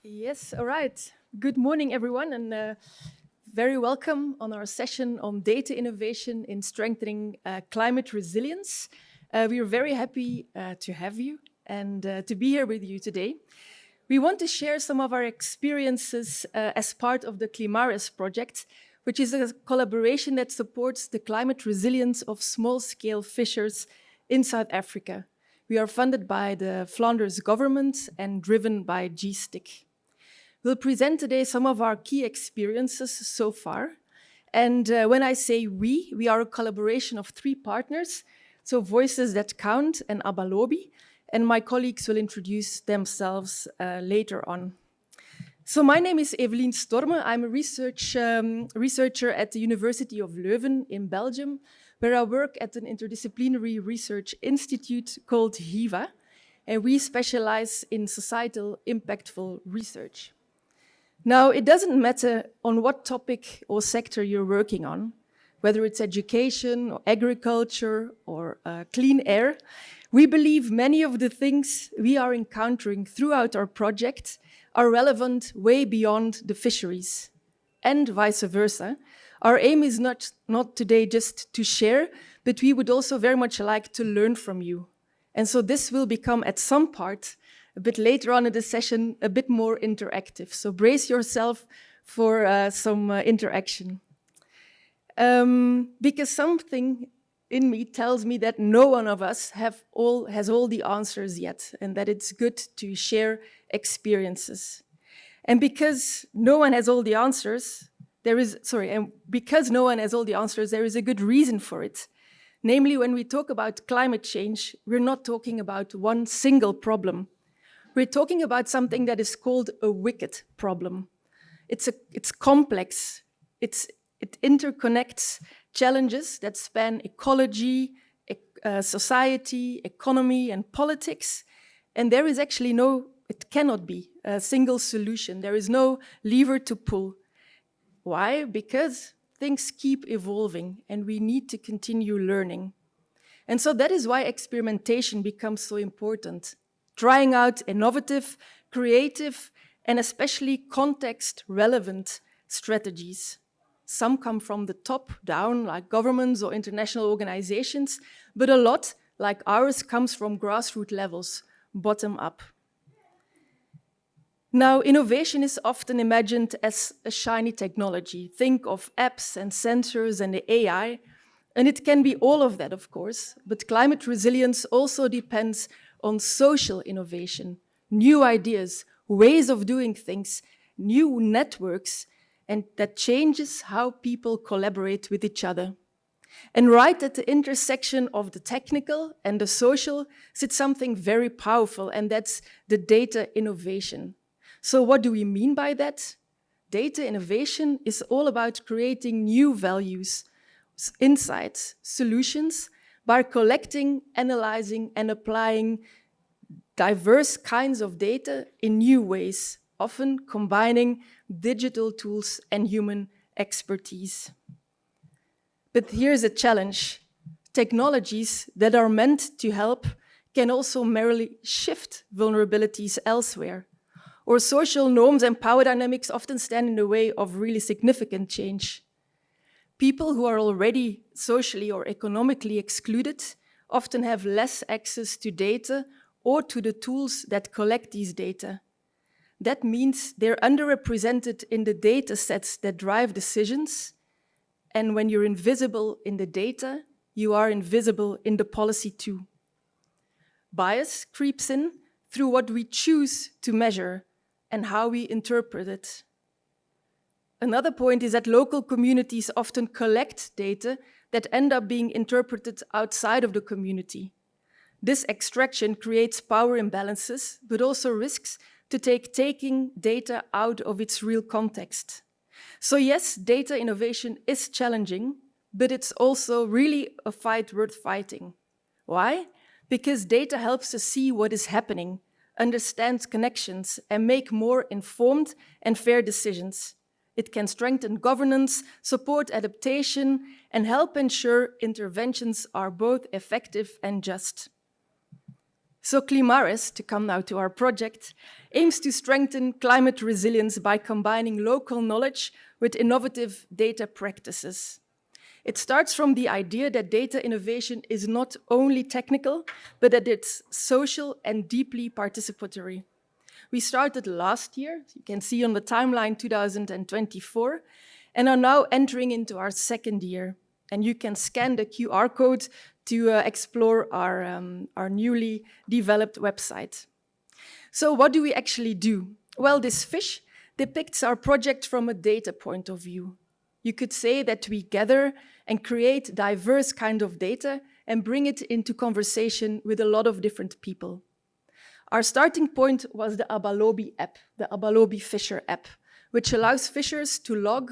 Yes, all right. Good morning, everyone, and very welcome on our session on data innovation in strengthening climate resilience. We are very happy to have you and to be here with you today. We want to share some of our experiences as part of the Climaris project, which is a collaboration that supports the climate resilience of small-scale fishers in South Africa. We are funded by the Flanders government and driven by G-STIC. We'll present today some of our key experiences so far. And when I say we are a collaboration of 3 partners, so Voices That Count and Abalobi, and my colleagues will introduce themselves later on. So my name is Evelien Storme. I'm a researcher at the University of Leuven in Belgium, where I work at an interdisciplinary research institute called HIVA, and we specialize in societal impactful research. Now, it doesn't matter on what topic or sector you're working on, whether it's education or agriculture or clean air. We believe many of the things we are encountering throughout our project are relevant way beyond the fisheries, and vice versa. Our aim is not today just to share, but we would also very much like to learn from you. And so this will become, at some part, a bit later on in the session, a bit more interactive. So brace yourself for some interaction. Because something in me tells me that no one of us has all the answers yet, and that it's good to share experiences. And because no one has all the answers, there is a good reason for it. Namely, when we talk about climate change, we're not talking about one single problem. We're talking about something that is called a wicked problem. It's complex. It interconnects challenges that span ecology, society, economy, and politics. And there is actually it cannot be a single solution. There is no lever to pull. Why? Because things keep evolving and we need to continue learning. And so that is why experimentation becomes so important. Trying out innovative, creative, and especially context-relevant strategies. Some come from the top down, like governments or international organizations, but a lot, like ours, comes from grassroots levels, bottom up. Now, innovation is often imagined as a shiny technology. Think of apps and sensors and the AI, and it can be all of that, of course, but climate resilience also depends on social innovation, new ideas, ways of doing things, new networks, and that changes how people collaborate with each other. And right at the intersection of the technical and the social sits something very powerful, and that's the data innovation. So what do we mean by that? Data innovation is all about creating new values, insights, solutions, by collecting, analyzing, and applying diverse kinds of data in new ways, often combining digital tools and human expertise. But here's a challenge. Technologies that are meant to help can also merely shift vulnerabilities elsewhere. Or social norms and power dynamics often stand in the way of really significant change. People who are already socially or economically excluded often have less access to data or to the tools that collect these data. That means they're underrepresented in the data sets that drive decisions. And when you're invisible in the data, you are invisible in the policy too. Bias creeps in through what we choose to measure and how we interpret it. Another point is that local communities often collect data that end up being interpreted outside of the community. This extraction creates power imbalances, but also risks to taking data out of its real context. So yes, data innovation is challenging, but it's also really a fight worth fighting. Why? Because data helps us see what is happening, understand connections, and make more informed and fair decisions. It can strengthen governance, support adaptation, and help ensure interventions are both effective and just. So Climaris, to come now to our project, aims to strengthen climate resilience by combining local knowledge with innovative data practices. It starts from the idea that data innovation is not only technical, but that it's social and deeply participatory. We started last year, you can see on the timeline 2024, and are now entering into our second year. And you can scan the QR code to explore our newly developed website. So what do we actually do? Well, this fish depicts our project from a data point of view. You could say that we gather and create diverse kind of data and bring it into conversation with a lot of different people. Our starting point was the Abalobi app, the Abalobi Fisher app, which allows fishers to log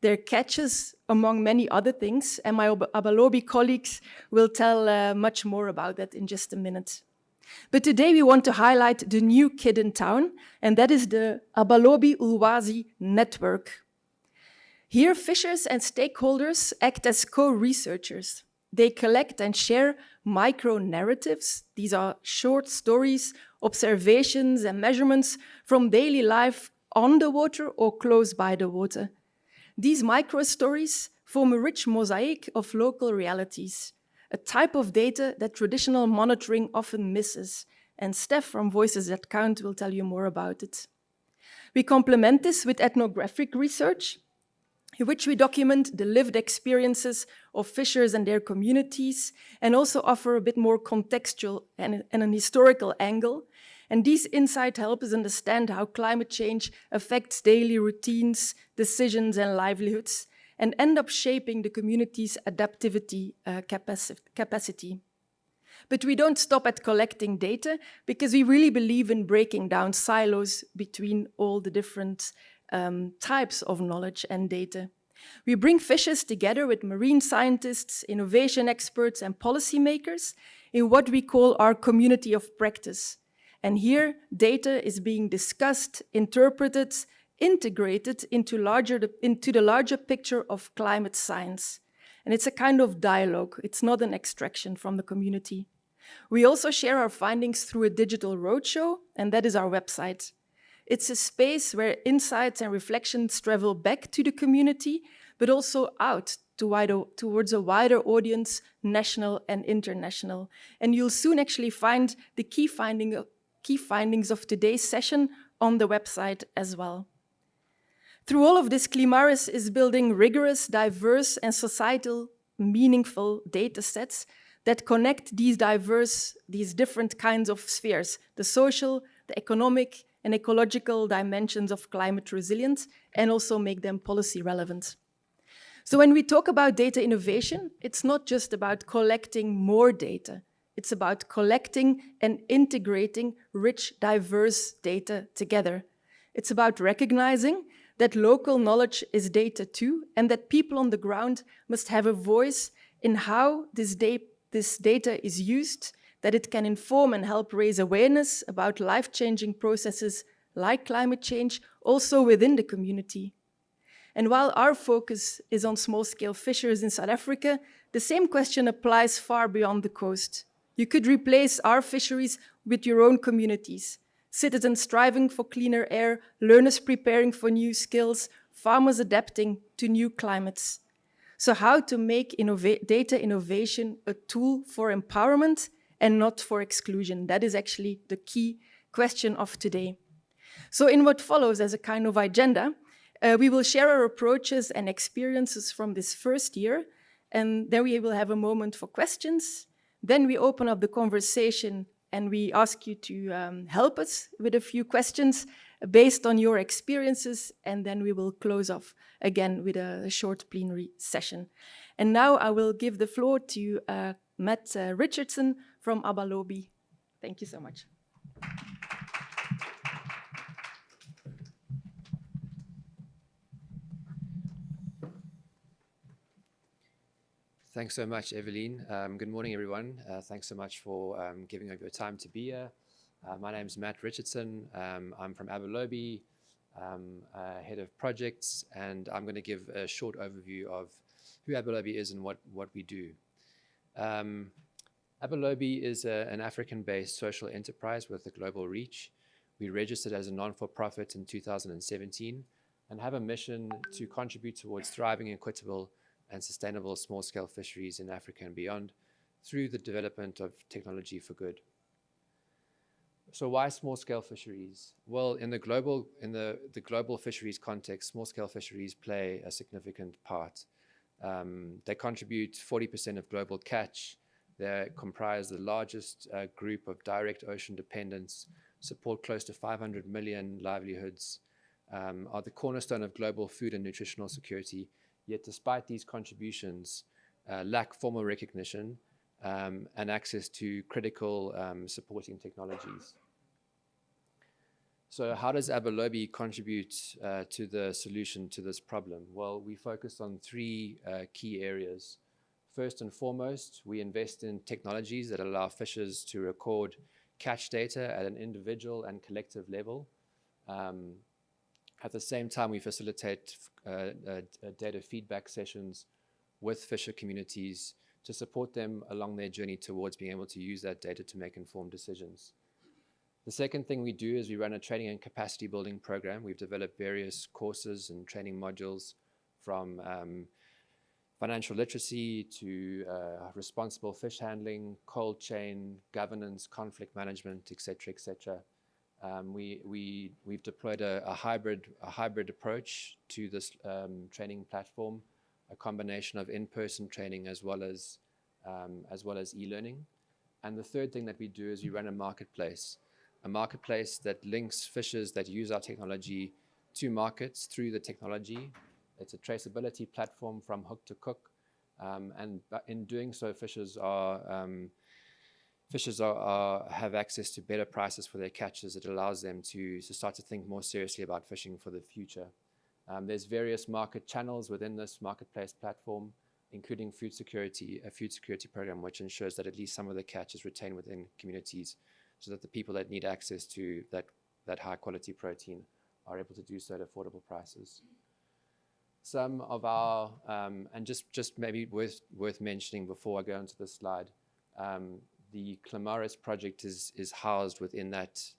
their catches, among many other things, and my Abalobi colleagues will tell much more about that in just a minute. But today we want to highlight the new kid in town, and that is the Abalobi Ulwazi network. Here, fishers and stakeholders act as co-researchers. They collect and share micro-narratives. These are short stories, observations, and measurements from daily life on the water or close by the water. These micro-stories form a rich mosaic of local realities, a type of data that traditional monitoring often misses, and Steph from Voices That Count will tell you more about it. We complement this with ethnographic research, in which we document the lived experiences of fishers and their communities, and also offer a bit more contextual and an historical angle. And these insights help us understand how climate change affects daily routines, decisions, and livelihoods, and end up shaping the community's adaptivity capacity. But we don't stop at collecting data, because we really believe in breaking down silos between all the different types of knowledge and data. We bring fishers together with marine scientists, innovation experts, and policymakers in what we call our community of practice. And here, data is being discussed, interpreted, integrated into the larger picture of climate science. And it's a kind of dialogue. It's not an extraction from the community. We also share our findings through a digital roadshow, and that is our website. It's a space where insights and reflections travel back to the community, but also out towards a wider audience, national and international. And you'll soon actually find the key findings of today's session on the website as well. Through all of this, Climaris is building rigorous, diverse, and societal, meaningful data sets that connect these different kinds of spheres, the social, the economic, and ecological dimensions of climate resilience, and also make them policy relevant. So when we talk about data innovation, it's not just about collecting more data. It's about collecting and integrating rich, diverse data together. It's about recognizing that local knowledge is data too, and that people on the ground must have a voice in how this data is used, that it can inform and help raise awareness about life-changing processes like climate change, also within the community. And while our focus is on small-scale fishers in South Africa, the same question applies far beyond the coast. You could replace our fisheries with your own communities, citizens striving for cleaner air, learners preparing for new skills, farmers adapting to new climates. So how to make data innovation a tool for empowerment and not for exclusion? That is actually the key question of today. So in what follows as a kind of agenda, we will share our approaches and experiences from this first year, and then we will have a moment for questions. Then we open up the conversation and we ask you to help us with a few questions based on your experiences, and then we will close off again with a short plenary session. And now I will give the floor to Matt Richardson from Abalobi. Thank you so much. Thanks so much, Eveline. Good morning, everyone. Thanks so much for giving up your time to be here. My name is Matt Richardson. I'm from Abalobi, head of projects, and I'm going to give a short overview of who Abalobi is and what we do. Abelobi is an African-based social enterprise with a global reach. We registered as a non-for-profit in 2017 and have a mission to contribute towards thriving, equitable, and sustainable small-scale fisheries in Africa and beyond through the development of technology for good. So why small-scale fisheries? Well, in the global fisheries context, small-scale fisheries play a significant part. They contribute 40% of global catch. They comprise the largest group of direct ocean dependents, support close to 500 million livelihoods, are the cornerstone of global food and nutritional security, yet despite these contributions, lack formal recognition and access to critical supporting technologies. So how does Abelobi contribute to the solution to this problem? Well, we focus on three key areas. First and foremost, we invest in technologies that allow fishers to record catch data at an individual and collective level. At the same time, we facilitate data feedback sessions with fisher communities to support them along their journey towards being able to use that data to make informed decisions. The second thing we do is we run a training and capacity building program. We've developed various courses and training modules from financial literacy to responsible fish handling, cold chain, governance, conflict management, etc., etc. We've deployed a hybrid approach to this training platform, a combination of in-person training as well as e-learning. And the third thing that we do is we run a marketplace that links fishers that use our technology to markets through the technology. It's a traceability platform from hook to cook, and in doing so, fishers have access to better prices for their catches. It allows them to start to think more seriously about fishing for the future. There's various market channels within this marketplace platform, including a food security program, which ensures that at least some of the catch is retained within communities, so that the people that need access to that high quality protein are able to do so at affordable prices. Some of our, and just maybe worth mentioning before I go into this slide, the Clamaris project is housed within that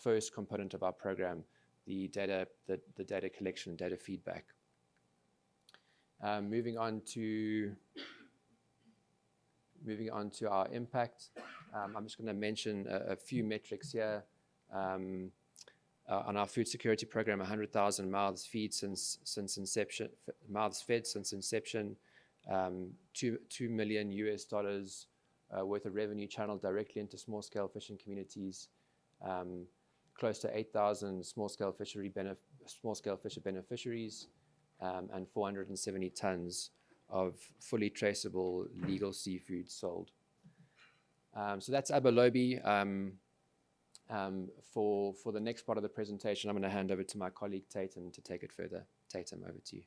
first component of our program, the data collection, data feedback. Moving on to our impact, I'm just going to mention a few metrics here. On our food security program, 100,000 mouths fed since inception, $2 million US worth of revenue channeled directly into small-scale fishing communities, close to 8,000 small-scale fisher beneficiaries, and 470 tons of fully traceable legal seafood sold. So that's Abelobi. For the next part of the presentation, I'm going to hand over to my colleague Tatum to take it further. Tatum, over to you.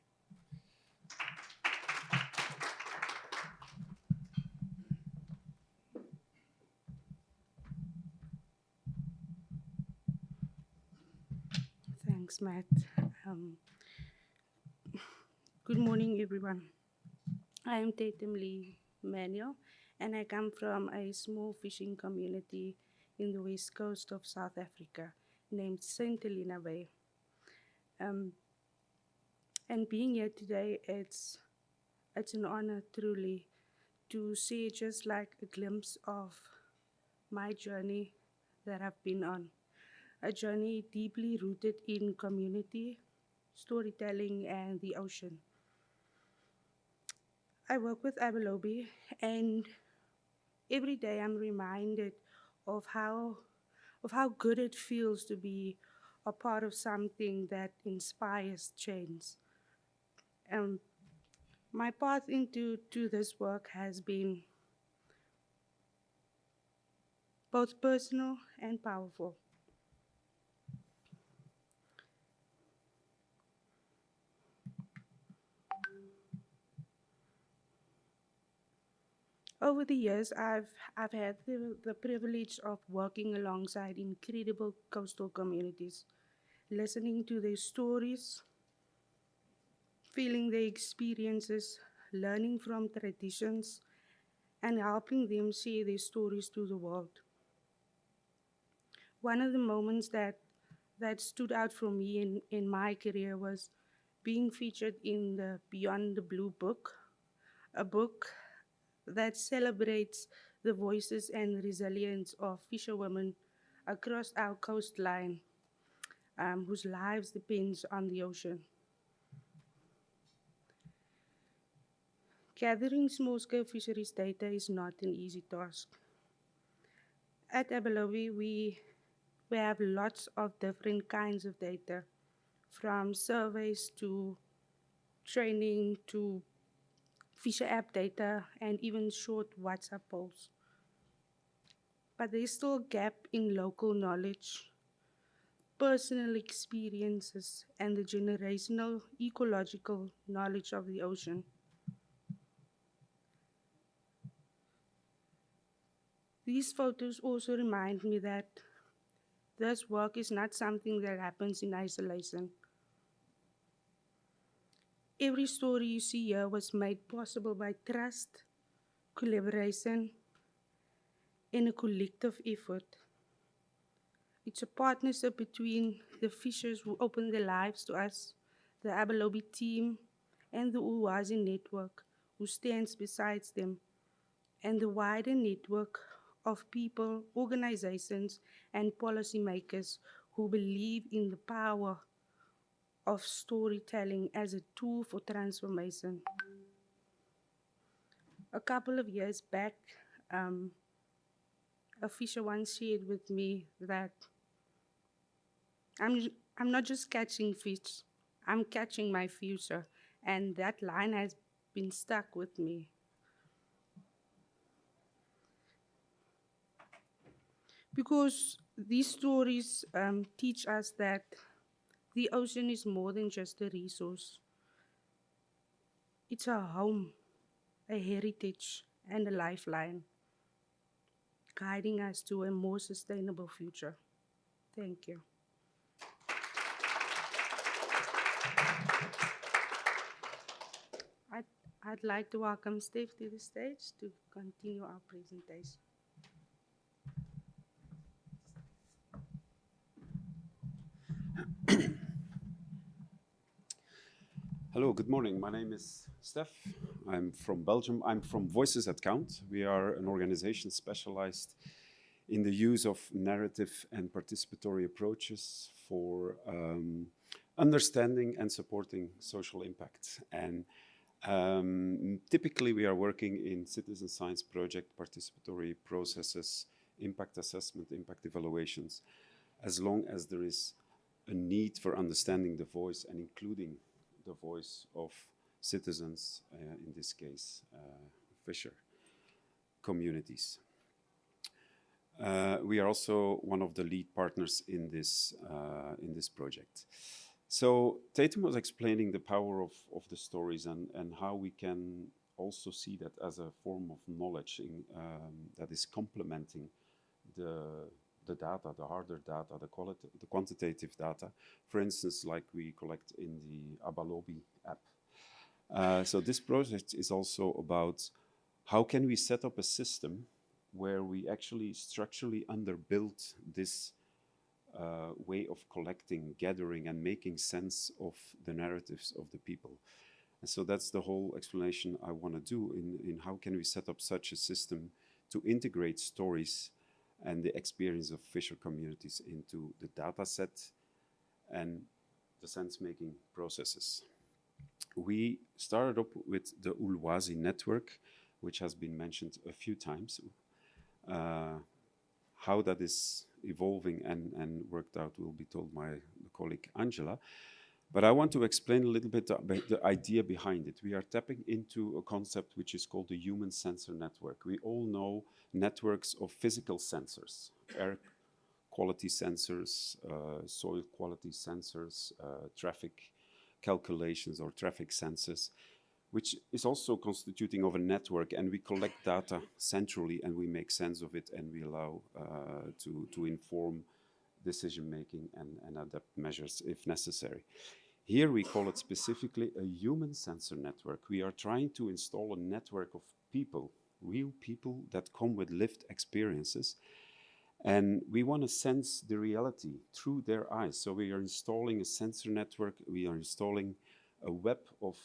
Thanks, Matt. Good morning, everyone. I am Tatum Lee Manuel, and I come from a small fishing community in the west coast of South Africa named St. Helena Bay. And being here today, it's an honor truly to see just like a glimpse of my journey that I've been on. A journey deeply rooted in community, storytelling, and the ocean. I work with Abelobi, and every day I'm reminded of how good it feels to be a part of something that inspires change. My path into this work has been both personal and powerful. Over the years, I've had the privilege of working alongside incredible coastal communities, listening to their stories, feeling their experiences, learning from traditions, and helping them share their stories to the world. One of the moments that stood out for me in my career was being featured in the Beyond the Blue book, a book that celebrates the voices and resilience of fisherwomen across our coastline, whose lives depends on the ocean. Gathering small-scale fisheries data is not an easy task. At Abelobi, we have lots of different kinds of data, from surveys to training to Fisher app data and even short WhatsApp polls. But there's still a gap in local knowledge, personal experiences, and the generational ecological knowledge of the ocean. These photos also remind me that this work is not something that happens in isolation. Every story you see here was made possible by trust, collaboration, and a collective effort. It's a partnership between the fishers who open their lives to us, the Abelobi team, and the Ulwazi network who stands beside them, and the wider network of people, organizations, and policymakers who believe in the power of storytelling as a tool for transformation. A couple of years back, a fisher once shared with me that I'm not just catching fish, I'm catching my future. And that line has been stuck with me. Because these stories teach us that the ocean is more than just a resource. It's a home, a heritage, and a lifeline, guiding us to a more sustainable future. Thank you. I'd like to welcome Steph to the stage to continue our presentation. Hello, good morning. My name is Steph. I'm from Belgium. I'm from Voices that Count. We are an organization specialized in the use of narrative and participatory approaches for understanding and supporting social impact. And typically we are working in citizen science project, participatory processes, impact assessment, impact evaluations, as long as there is a need for understanding the voice and including the voice of citizens, in this case, fisher communities. We are also one of the lead partners in this project. So Tatum was explaining the power of the stories and how we can also see that as a form of knowledge that is complementing the data, the harder data, the quantitative data, for instance, like we collect in the Abelobi app. So this project is also about how can we set up a system where we actually structurally underbuild this way of collecting, gathering, and making sense of the narratives of the people. And so that's the whole explanation I want to do in how can we set up such a system to integrate stories and the experience of fisher communities into the data set and the sense-making processes. We started up with the Ulwazi network, which has been mentioned a few times. How that is evolving and worked out will be told by the colleague Angela. But I want to explain a little bit about the idea behind it. We are tapping into a concept which is called the human sensor network. We all know networks of physical sensors, air quality sensors, soil quality sensors, traffic calculations or traffic sensors, which is also constituting of a network, and we collect data centrally and we make sense of it and we allow to inform decision-making and adapt measures if necessary. Here we call it specifically a human sensor network. We are trying to install a network of people real people that come with lived experiences. And we want to sense the reality through their eyes. So we are installing a sensor network. We are installing a web of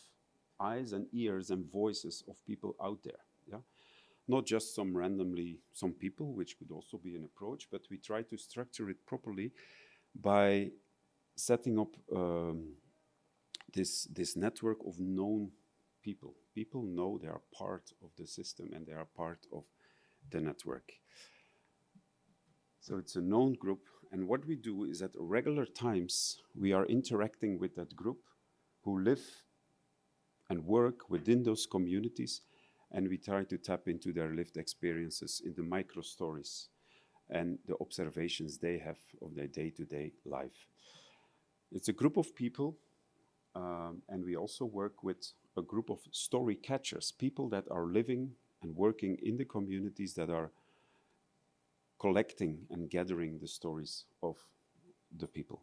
eyes and ears and voices of people out there. Yeah? Not just some people, which would also be an approach, but we try to structure it properly by setting up this network of known people. People know they are part of the system and they are part of the network. So it's a known group, and what we do is at regular times we are interacting with that group who live and work within those communities, and we try to tap into their lived experiences in the micro stories and the observations they have of their day-to-day life. It's a group of people, and we also work with a group of story catchers, people that are living and working in the communities that are collecting and gathering the stories of the people.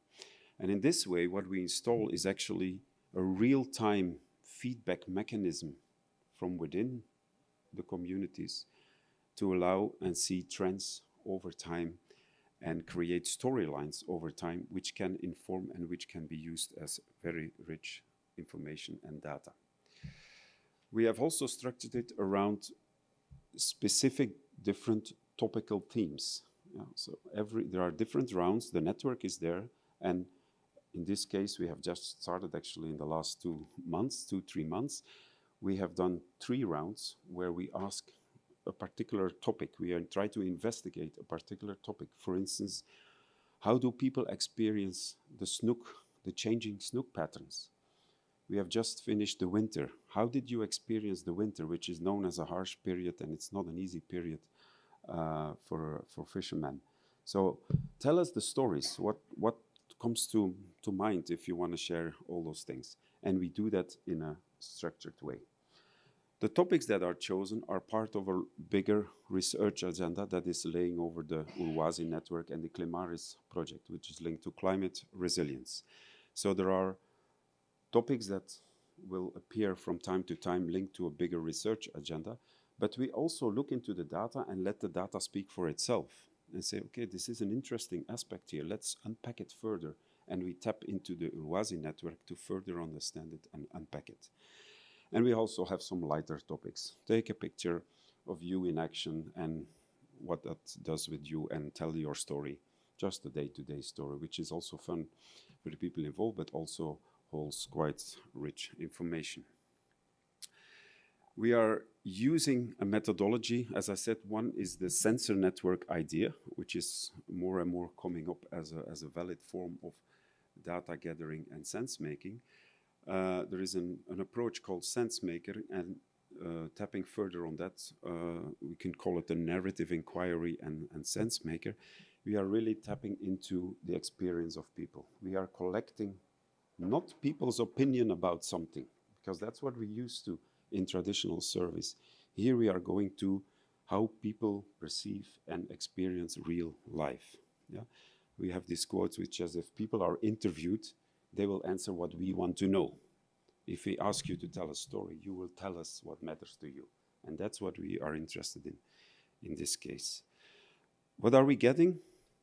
And in this way, what we install is actually a real-time feedback mechanism from within the communities to allow and see trends over time and create storylines over time, which can inform and which can be used as very rich information and data. We have also structured it around specific different topical themes. Yeah, so there are different rounds, the network is there, and in this case we have just started actually in the last 3 months. We have done 3 rounds where we ask a particular topic. We try to investigate a particular topic. For instance, how do people experience the changing snook patterns? We have just finished the winter. How did you experience the winter, which is known as a harsh period, and it's not an easy period for fishermen? So tell us the stories. What comes to mind if you want to share all those things? And we do that in a structured way. The topics that are chosen are part of a bigger research agenda that is laying over the Uruwazi network and the Climaris project, which is linked to climate resilience. So there are topics that will appear from time to time linked to a bigger research agenda, but we also look into the data and let the data speak for itself and say, okay, this is an interesting aspect here, let's unpack it further. And we tap into the Uruwazi network to further understand it and unpack it. And we also have some lighter topics. Take a picture of you in action and what that does with you and tell your story, just a day-to-day story, which is also fun for the people involved, but also holds quite rich information. We are using a methodology. As I said, one is the sensor network idea, which is more and more coming up as a valid form of data gathering and sense making. There is an approach called sense maker, and tapping further on that, we can call it a narrative inquiry and sense maker. We are really tapping into the experience of people. We are collecting not people's opinion about something, because that's what we used to in traditional service. Here we are going to how people perceive and experience real life. Yeah? We have this quote which says, if people are interviewed, they will answer what we want to know. If we ask you to tell a story, you will tell us what matters to you. And that's what we are interested in this case. What are we getting?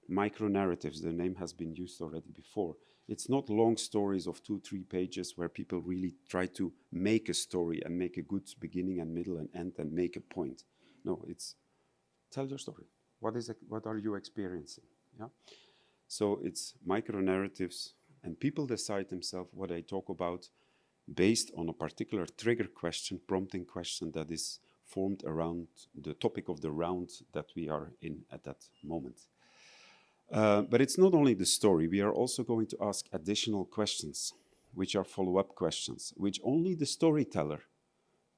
Micro-narratives. The name has been used already before. It's not long stories of 2-3 pages where people really try to make a story and make a good beginning and middle and end and make a point. No, it's tell your story. What is it? What are you experiencing? Yeah? So it's micro-narratives, and people decide themselves what they talk about based on a particular trigger question, prompting question that is formed around the topic of the round that we are in at that moment. But it's not only the story. We are also going to ask additional questions, which are follow-up questions, which only the storyteller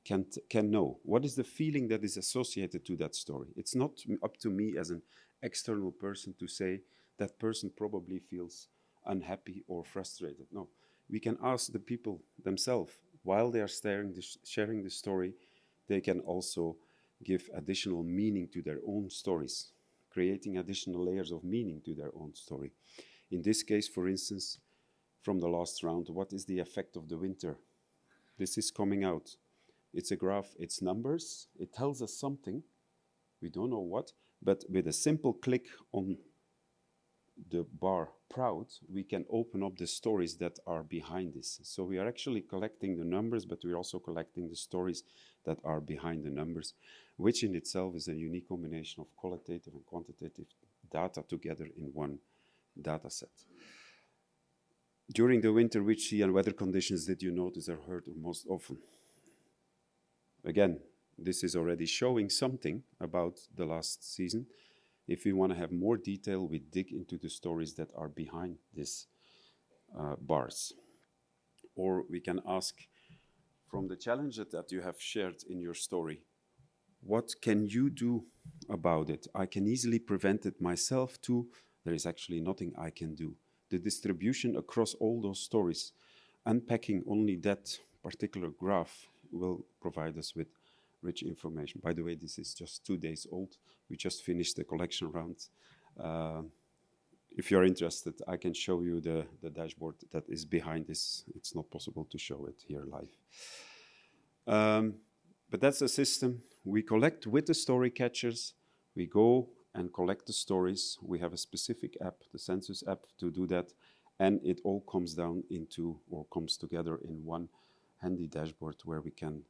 can know. What is the feeling that is associated to that story? It's not up to me as an external person to say that person probably feels unhappy or frustrated. No, we can ask the people themselves while they are sharing the story. They can also give additional meaning to their own stories, creating additional layers of meaning to their own story. In this case, for instance, from the last round, what is the effect of the winter? This is coming out. it's a graph, it's numbers, it tells us something, we don't know what, but with a simple click on the bar proud, we can open up the stories that are behind this. So we are actually collecting the numbers, but we're also collecting the stories that are behind the numbers, which in itself is a unique combination of qualitative and quantitative data together in one data set. During the winter, which sea and weather conditions did you notice are heard most often? Again, this is already showing something about the last season. If we want to have more detail, we dig into the stories that are behind these bars. Or we can ask, from the challenges that you have shared in your story, what can you do about it? I can easily prevent it myself too. There is actually nothing I can do. The distribution across all those stories, unpacking only that particular graph will provide us with rich information. By the way, this is just 2 days old. We just finished the collection round. If you're interested, I can show you the dashboard that is behind this. It's not possible to show it here live. But that's a system. We collect with the story catchers. We go and collect the stories. We have a specific app, the Census app, to do that. And it all comes down into, or comes together in one handy dashboard where we can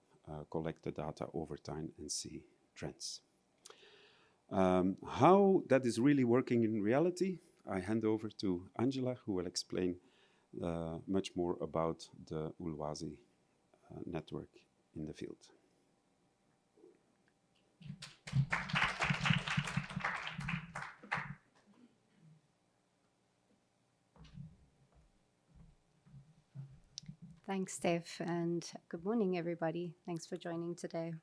collect the data over time and see trends. How that is really working in reality, I hand over to Angela, who will explain much more about the utilise network in the field. Thanks, Steph, and good morning, everybody. Thanks for joining today.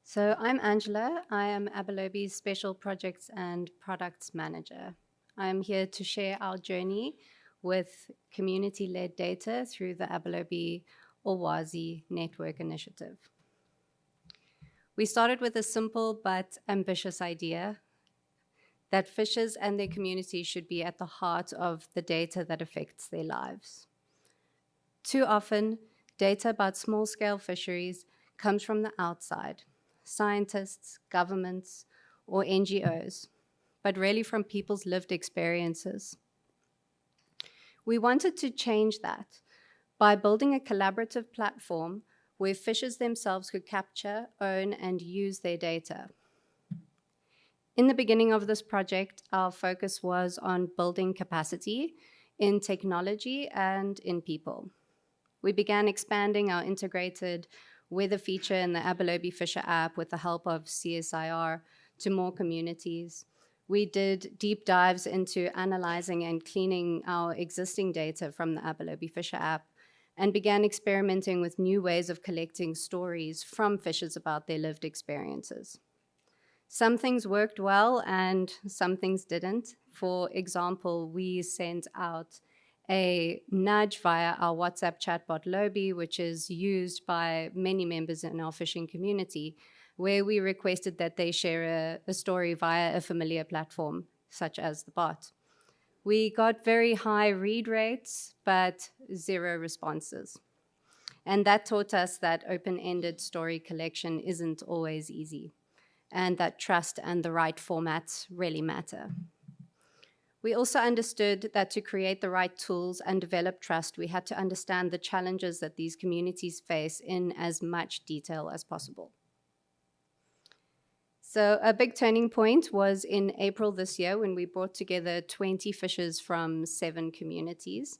So I'm Angela. I am Abelobi's Special Projects and Products Manager. I'm here to share our journey with community-led data through the Abelobi utilise Network Initiative. We started with a simple but ambitious idea that fishers and their community should be at the heart of the data that affects their lives. Too often, data about small-scale fisheries comes from the outside, scientists, governments, or NGOs, but really from people's lived experiences. We wanted to change that by building a collaborative platform where fishers themselves could capture, own, and use their data. In the beginning of this project, our focus was on building capacity in technology and in people. We began expanding our integrated weather feature in the Abelobi Fisher app with the help of CSIR to more communities. We did deep dives into analyzing and cleaning our existing data from the Abelobi Fisher app and began experimenting with new ways of collecting stories from fishers about their lived experiences. Some things worked well and some things didn't. For example, we sent out a nudge via our WhatsApp chatbot Lobi, which is used by many members in our fishing community, where we requested that they share a story via a familiar platform, such as the bot. We got very high read rates, but 0 responses. And that taught us that open-ended story collection isn't always easy, and that trust and the right formats really matter. We also understood that to create the right tools and develop trust, we had to understand the challenges that these communities face in as much detail as possible. So a big turning point was in April this year when we brought together 20 fishers from 7 communities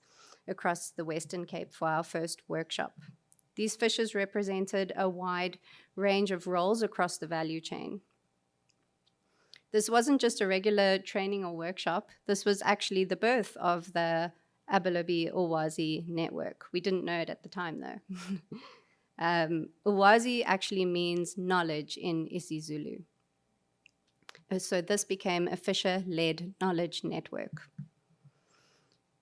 across the Western Cape for our first workshop. These fishers represented a wide range of roles across the value chain. This wasn't just a regular training or workshop. This was actually the birth of the Abelobi utilise network. We didn't know it at the time, though. Utilise actually means knowledge in isiZulu. So this became a fisher-led knowledge network.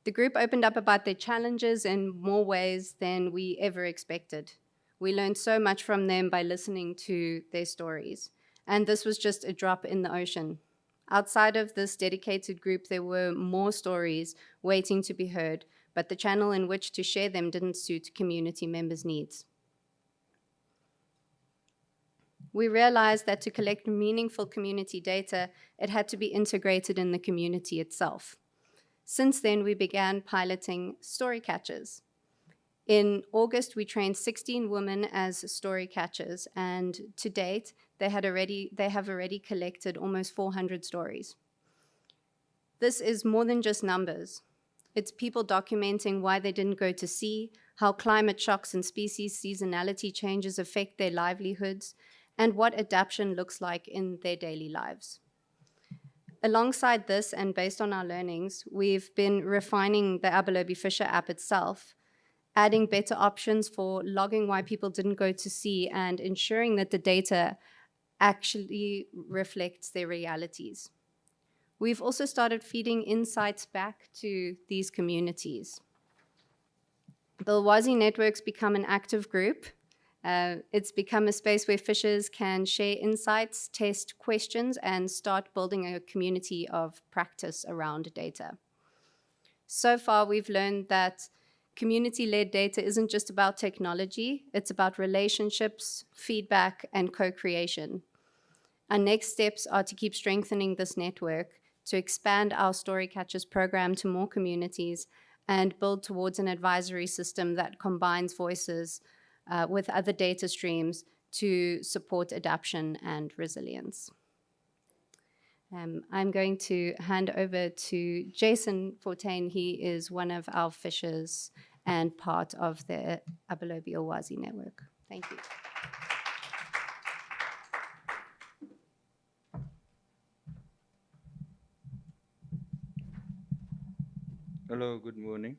The group opened up about their challenges in more ways than we ever expected. We learned so much from them by listening to their stories. And this was just a drop in the ocean. Outside of this dedicated group, there were more stories waiting to be heard, but the channel in which to share them didn't suit community members' needs. We realized that to collect meaningful community data, it had to be integrated in the community itself. Since then, we began piloting story catchers. In August, we trained 16 women as story catchers, and to date, they have already collected almost 400 stories. This is more than just numbers. It's people documenting why they didn't go to sea, how climate shocks and species seasonality changes affect their livelihoods, and what adaptation looks like in their daily lives. Alongside this, and based on our learnings, we've been refining the Abelobi Fisher app itself, adding better options for logging why people didn't go to sea and ensuring that the data actually reflects their realities. We've also started feeding insights back to these communities. The Ulwazi Network's become an active group. It's become a space where fishers can share insights, test questions, and start building a community of practice around data. So far, we've learned that community-led data isn't just about technology, it's about relationships, feedback, and co-creation. Our next steps are to keep strengthening this network, to expand our Story Catchers program to more communities, and build towards an advisory system that combines voices with other data streams to support adaptation and resilience. I'm going to hand over to Jason Fortain. He is one of our fishers and part of the Abelobi Ulwazi network. Thank you. Hello, good morning.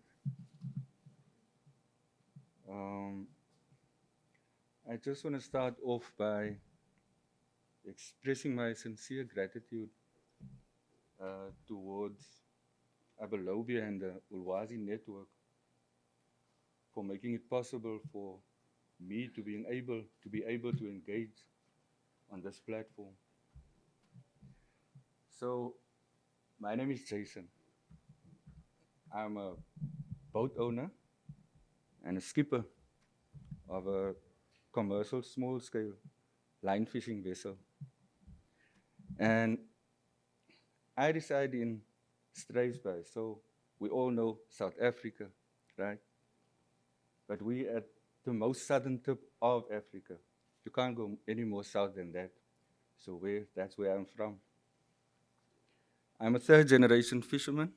I just want to start off by expressing my sincere gratitude towards Abelobi and the Ulwazi network for making it possible for me to be able to engage on this platform. So, my name is Jason. I'm a boat owner and a skipper of a commercial small-scale line fishing vessel. And I reside in Struisveld, so we all know South Africa, right? But we at the most southern tip of Africa. You can't go any more south than that. So that's where I'm from. I'm a third-generation fisherman.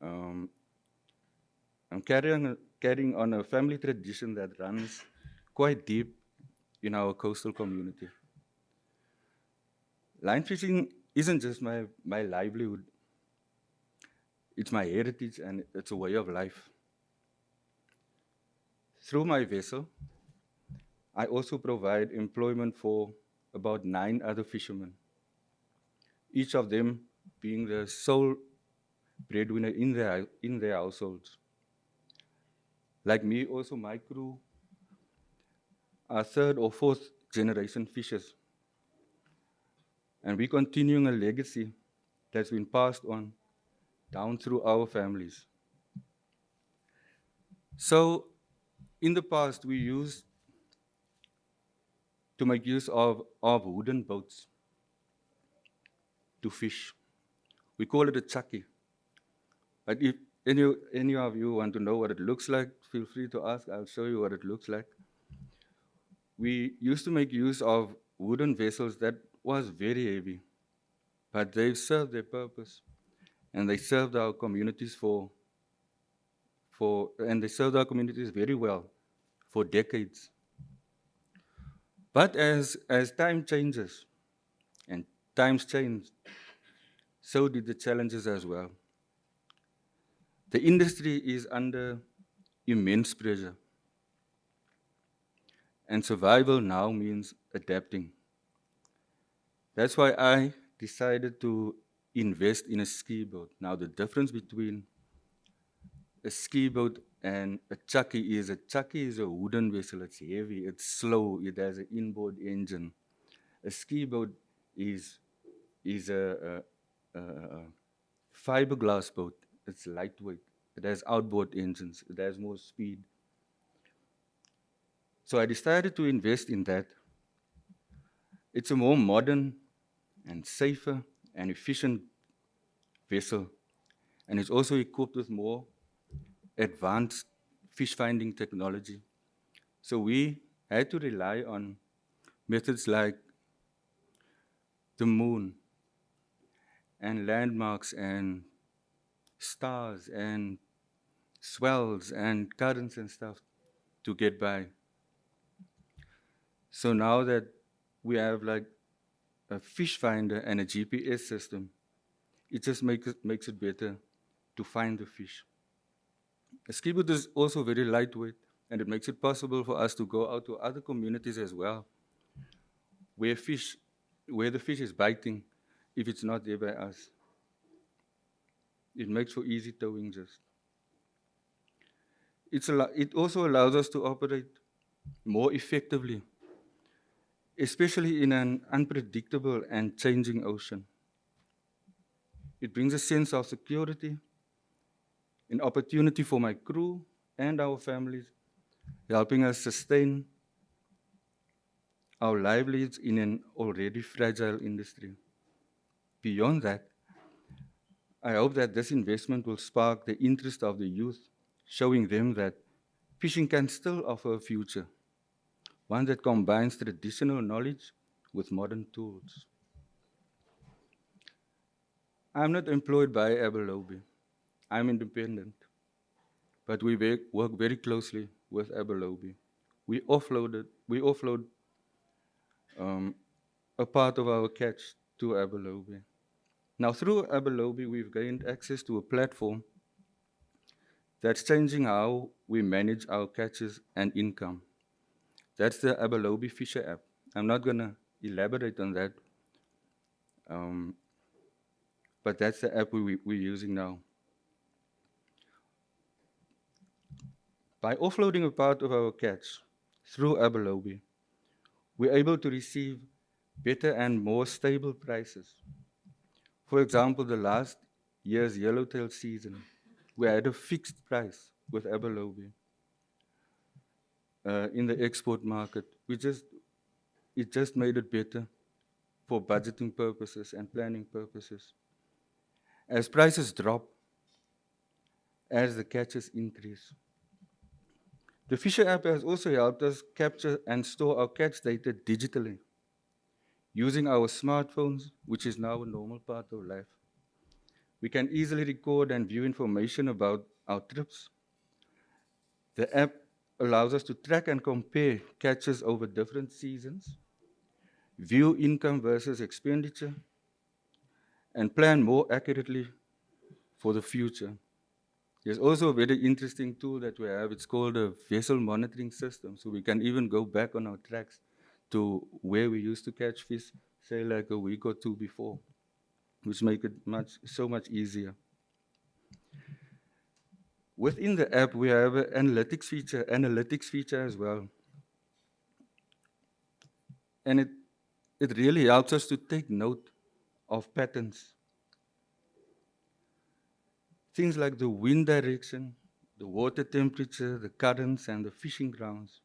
I'm carrying on a family tradition that runs quite deep in our coastal community. Line fishing isn't just my livelihood. It's my heritage and it's a way of life. Through my vessel, I also provide employment for about 9 other fishermen, each of them being the sole breadwinner in their households. Like me, also my crew are 3rd or 4th generation fishers. And we're continuing a legacy that's been passed on down through our families. So, in the past, we used to make use of wooden boats to fish. We call it a chakkie. But if any of you want to know what it looks like, feel free to ask. I'll show you what it looks like. We used to make use of wooden vessels that was very heavy, but they served their purpose, and they served our communities very well for decades. But as time changes, and times change, so did the challenges as well. The industry is under immense pressure, and survival now means adapting. That's why I decided to invest in a ski boat. Now, the difference between a ski boat and a chakkie is a wooden vessel. It's heavy, it's slow, it has an inboard engine. A ski boat is a fiberglass boat. It's lightweight. It has outboard engines. It has more speed. So I decided to invest in that. It's a more modern and safer and efficient vessel, and it's also equipped with more advanced fish finding technology. So we had to rely on methods like the moon and landmarks and stars and swells and currents and stuff to get by. So now that we have like a fish finder and a GPS system, it just makes it better to find the fish. A ski boot is also very lightweight, and it makes it possible for us to go out to other communities as well, where the fish is biting, if it's not there by us. It makes for easy towing just. It also allows us to operate more effectively, especially in an unpredictable and changing ocean. It brings a sense of security, an opportunity for my crew and our families, helping us sustain our livelihoods in an already fragile industry. Beyond that, I hope that this investment will spark the interest of the youth, showing them that fishing can still offer a future, one that combines traditional knowledge with modern tools. I'm not employed by Aberlobi. I'm independent, but we work very closely with Aberlobi. We offload a part of our catch to Aberlobi. Now, through Aberlobi, we've gained access to a platform that's changing how we manage our catches and income. That's the Aberlobi Fisher app. I'm not going to elaborate on that, but that's the app we're using now. By offloading a part of our catch through Aberlobi, we're able to receive better and more stable prices. For example, the last year's yellowtail season, we had a fixed price with Aberlobi in the export market. It just made it better for budgeting purposes and planning purposes. As prices drop, as the catches increase. The Fisher app has also helped us capture and store our catch data digitally, using our smartphones, which is now a normal part of life. We can easily record and view information about our trips. The app allows us to track and compare catches over different seasons, view income versus expenditure, and plan more accurately for the future. There's also a very interesting tool that we have. It's called a vessel monitoring system. So we can even go back on our tracks to where we used to catch fish, say like a week or two before, which make it so much easier. Within the app, we have an analytics feature as well. And it really helps us to take note of patterns. Things like the wind direction, the water temperature, the currents, and the fishing grounds.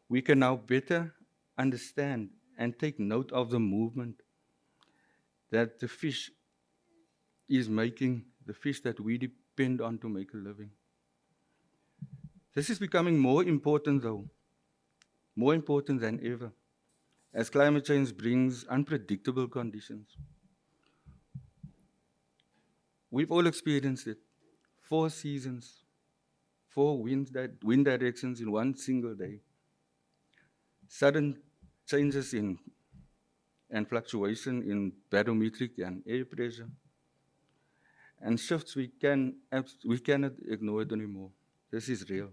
We can now better understand and take note of the movement that the fish is making, the fish that we depend on to make a living. This is becoming more important though, more important than ever, as climate change brings unpredictable conditions. We've all experienced it. 4 seasons, 4 wind directions in one single day. Sudden changes in and fluctuation in barometric and air pressure. And shifts we cannot ignore it anymore. This is real.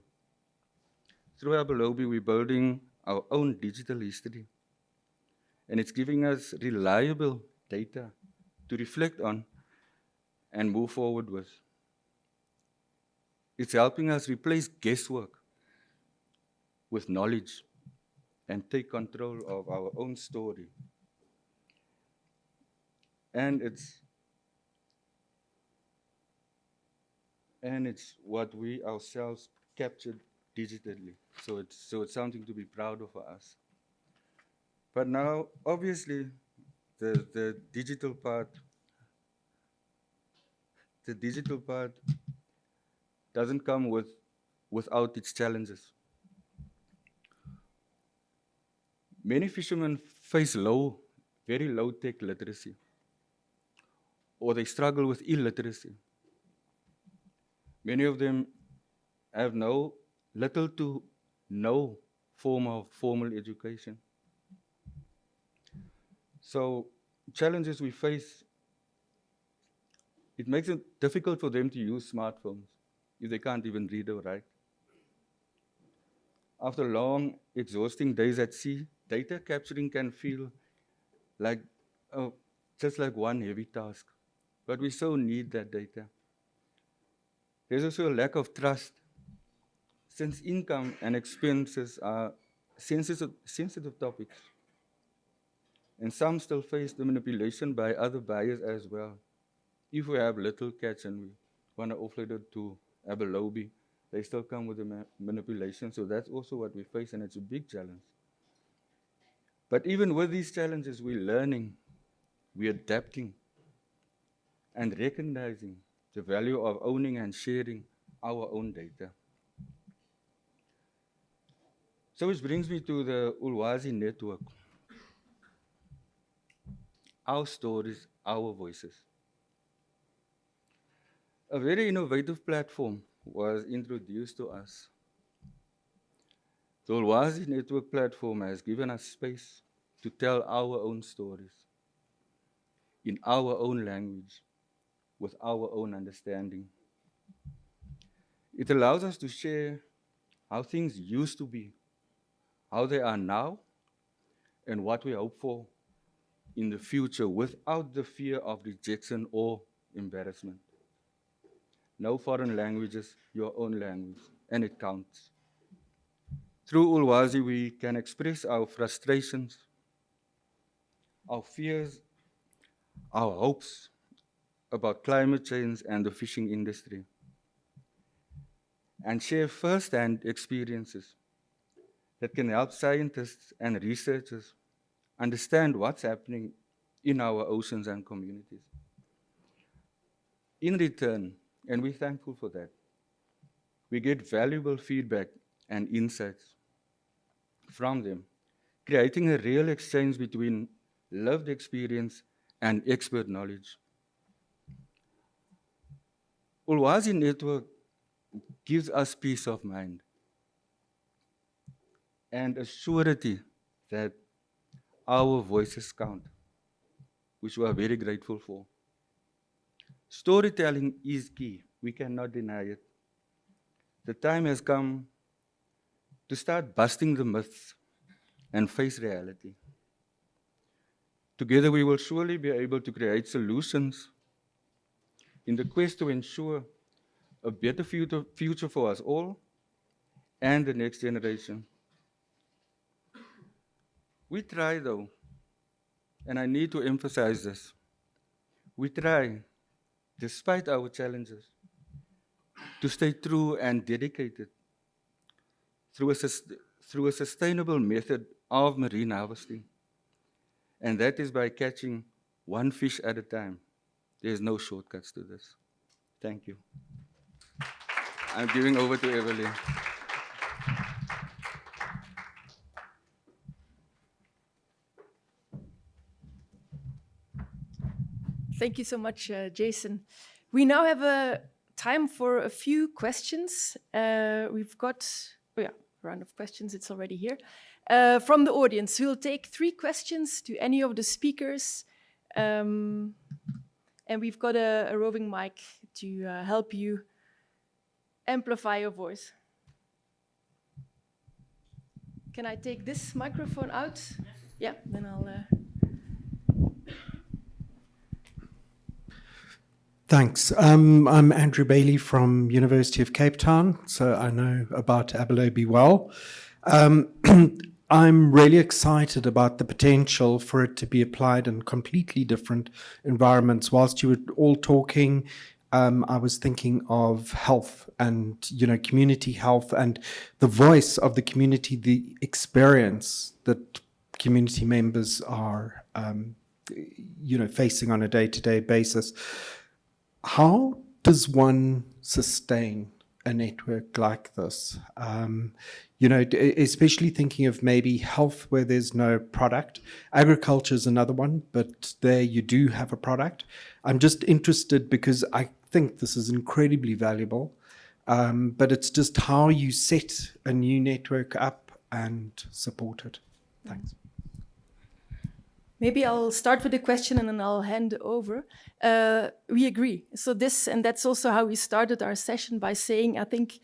Through Aberlobi, we're building our own digital history. And it's giving us reliable data to reflect on and move forward with. It's helping us replace guesswork with knowledge and take control of our own story. And it's what we ourselves captured digitally. So it's something to be proud of for us. But now, obviously, the digital part doesn't come without its challenges. Many fishermen face very low tech literacy, or they struggle with illiteracy. Many of them have little to no form of formal education. So challenges we face, it makes it difficult for them to use smartphones if they can't even read or write. After long, exhausting days at sea, data capturing can feel like just like one heavy task, but we so need that data. There's also a lack of trust, since income and expenses are sensitive topics. And some still face the manipulation by other buyers as well. If we have little catch and we want to offload it to Abelobi, they still come with the manipulation. So that's also what we face, and it's a big challenge. But even with these challenges, we're learning, we're adapting, and recognizing the value of owning and sharing our own data. So which brings me to the Ulwazi network. Our stories, our voices. A very innovative platform was introduced to us. The Ulwazi network platform has given us space to tell our own stories in our own language, with our own understanding. It allows us to share how things used to be, how they are now, and what we hope for in the future without the fear of rejection or embarrassment. No foreign languages, your own language, and it counts. Through Ulwazi, we can express our frustrations, our fears, our hopes about climate change and the fishing industry, and share first-hand experiences that can help scientists and researchers understand what's happening in our oceans and communities. In return, and we're thankful for that, we get valuable feedback and insights from them, creating a real exchange between lived experience and expert knowledge. Ulwazi Network gives us peace of mind and a surety that our voices count, which we are very grateful for. Storytelling is key. We cannot deny it. The time has come to start busting the myths and face reality. Together, we will surely be able to create solutions in the quest to ensure a better future for us all and the next generation. We try, though, and I need to emphasize this, we try, despite our challenges, to stay true and dedicated through a sustainable method of marine harvesting. And that is by catching one fish at a time. There's no shortcuts to this. Thank you. I'm giving over to Evelyn. Thank you so much, Jason. We now have time for a few questions. We've got, a round of questions, it's already here. From the audience, we'll take 3 questions to any of the speakers. And we've got a roving mic to help you amplify your voice. Can I take this microphone out? Yeah, then I'll... Thanks. I'm Andrew Bailey from University of Cape Town, so I know about Abelobi well. I'm really excited about the potential for it to be applied in completely different environments. Whilst you were all talking, I was thinking of health and, community health and the voice of the community, the experience that community members are, facing on a day-to-day basis. How does one sustain a network like this? Especially thinking of maybe health where there's no product. Agriculture is another one, but there you do have a product. I'm just interested because I think this is incredibly valuable, but it's just how you set a new network up and support it. Thanks. Maybe I'll start with a question and then I'll hand over. We agree. So that's also how we started our session, by saying, I think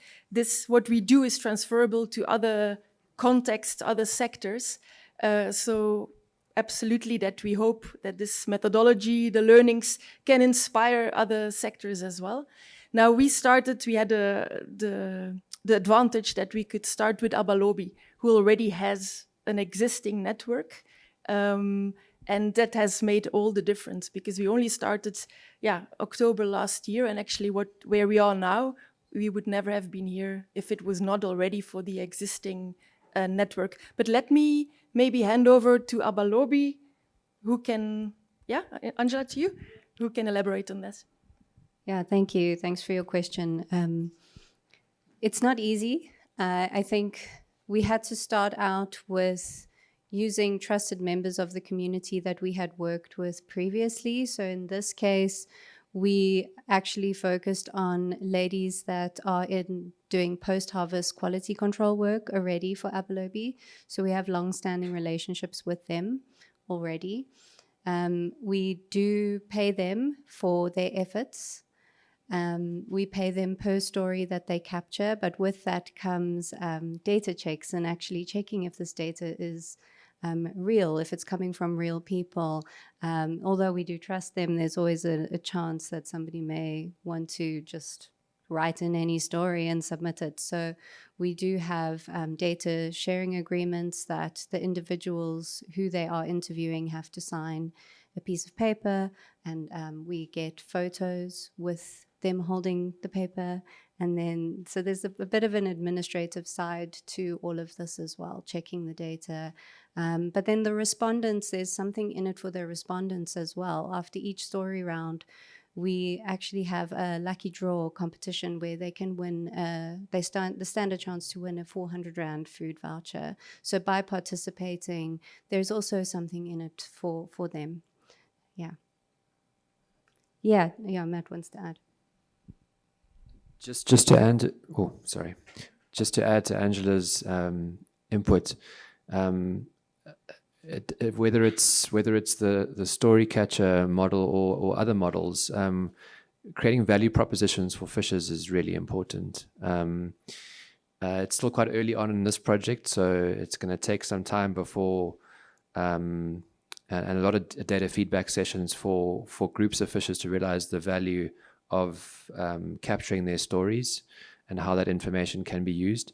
what we do is transferable to other contexts, other sectors. So absolutely that we hope that this methodology, the learnings, can inspire other sectors as well. Now we had the advantage that we could start with Abalobi, who already has an existing network. And that has made all the difference, because we only started, October last year, and actually where we are now, we would never have been here if it was not already for the existing network. But let me maybe hand over to Abalobi, who can, Angela, to you, who can elaborate on this. Yeah, thank you. Thanks for your question. It's not easy. I think we had to start out with using trusted members of the community that we had worked with previously. So in this case, we actually focused on ladies that are doing post-harvest quality control work already for Abalobi. So we have long-standing relationships with them already. We do pay them for their efforts. We pay them per story that they capture, but with that comes data checks and actually checking if this data is real, if it's coming from real people. Although we do trust them, there's always a chance that somebody may want to just write in any story and submit it. So we do have data sharing agreements that the individuals who they are interviewing have to sign a piece of paper, and we get photos with them holding the paper. And then, so there's a bit of an administrative side to all of this as well, checking the data. But then the respondents, there's something in it for the respondents as well. After each story round, we actually have a lucky draw competition where they can win, they stand a chance to win a 400 Rand food voucher. So by participating, there's also something in it for them. Yeah, Matt wants to add. Just to add, just to add to Angela's input, whether it's the story catcher model or other models, creating value propositions for fishers is really important. It's still quite early on in this project, so it's going to take some time before, and a lot of data feedback sessions for groups of fishers to realize the value of capturing their stories and how that information can be used.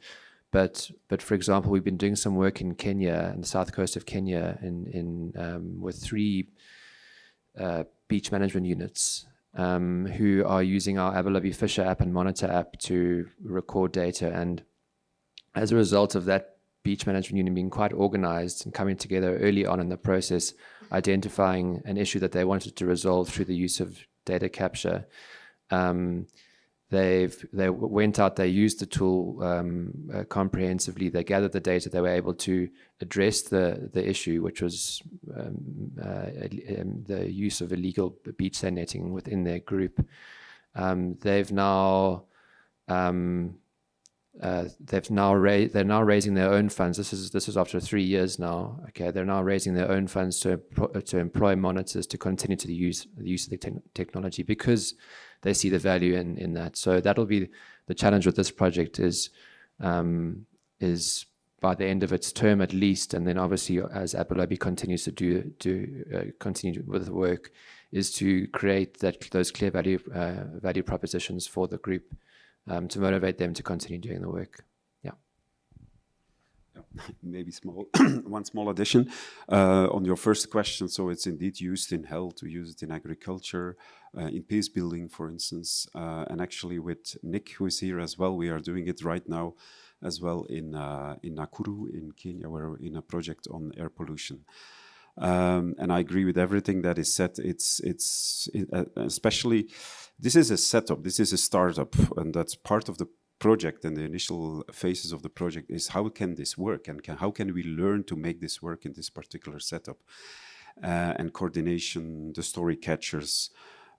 But for example, we've been doing some work in Kenya, in the south coast of Kenya, with 3 beach management units who are using our Abalobi Fisher app and Monitor app to record data. And as a result of that beach management unit being quite organized and coming together early on in the process, identifying an issue that they wanted to resolve through the use of data capture, they went out, they used the tool comprehensively, they gathered the data, they were able to address the issue, which was the use of illegal beach sand netting within their group. They're now raising their own funds. This is after 3 years now. Okay, they're now raising their own funds to employ monitors to continue to use of the technology, because they see the value in that. So that'll be the challenge with this project is by the end of its term at least, and then obviously as Abalobi continues to continue with the work, is to create those clear value propositions for the group, to motivate them to continue doing the work. maybe small, one small addition on your first question. So it's indeed used in health, we use it in agriculture, in peace building, for instance, and actually with Nick, who is here as well, we are doing it right now as well in Nakuru in Kenya, where we're in a project on air pollution. And I agree with everything that is said. It's especially, this is a setup, this is a startup, and that's part of the project, and the initial phases of the project is how can this work, and how can we learn to make this work in this particular setup, and coordination, the story catchers,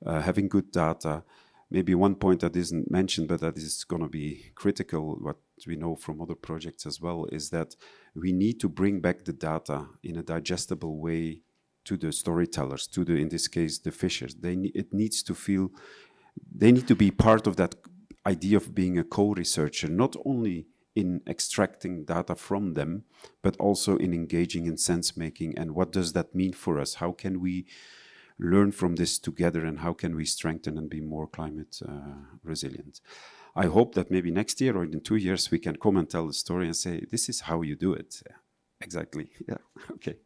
having good data. Maybe one point that isn't mentioned, but that is going to be critical, what we know from other projects as well, is that we need to bring back the data in a digestible way to the storytellers, to the, in this case, the fishers. It needs to feel, they need to be part of that idea of being a co-researcher, not only in extracting data from them, but also in engaging in sense making. And what does that mean for us? How can we learn from this together, and how can we strengthen and be more climate resilient? I hope that maybe next year or in 2 years we can come and tell the story and say, this is how you do it. Yeah, exactly, yeah, okay.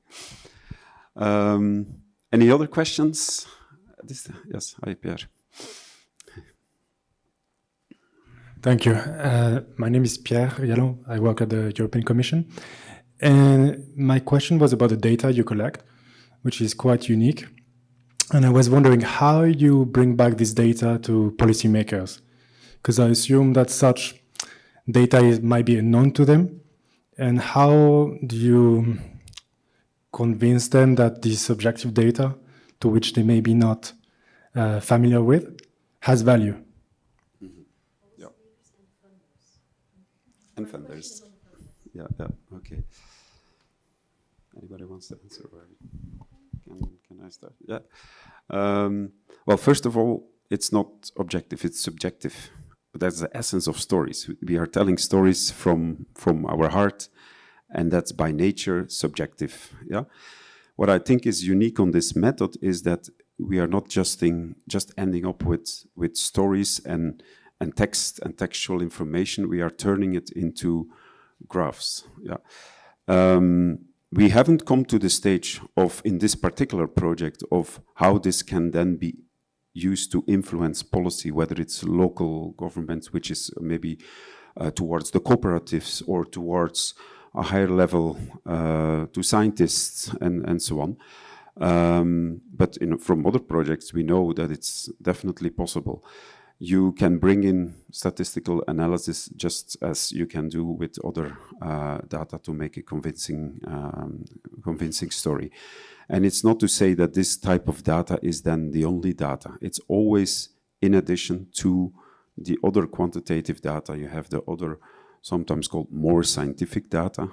Any other questions? Yes, hi Pierre. Thank you. My name is Pierre Gallon. I work at the European Commission. And my question was about the data you collect, which is quite unique. And I was wondering how you bring back this data to policymakers, because I assume that such data might be unknown to them. And how do you convince them that this subjective data, to which they may be not familiar with, has value? Mm-hmm. Yeah. And funders. Yeah, okay. Anybody wants to answer? Can I start? Yeah. Well, first of all, it's not objective, it's subjective. But that's the essence of stories. We are telling stories from our heart, and that's by nature subjective. Yeah. What I think is unique on this method is that we are not just ending up with stories and text and textual information. We are turning it into graphs. Yeah. We haven't come to the stage of, in this particular project, of how this can then be used to influence policy, whether it's local governments, which is maybe towards the cooperatives, or towards a higher level to scientists and so on. But from other projects, we know that it's definitely possible. You can bring in statistical analysis just as you can do with other data to make a convincing story. And it's not to say that this type of data is then the only data. It's always in addition to the other quantitative data. You have the other, sometimes called more scientific data,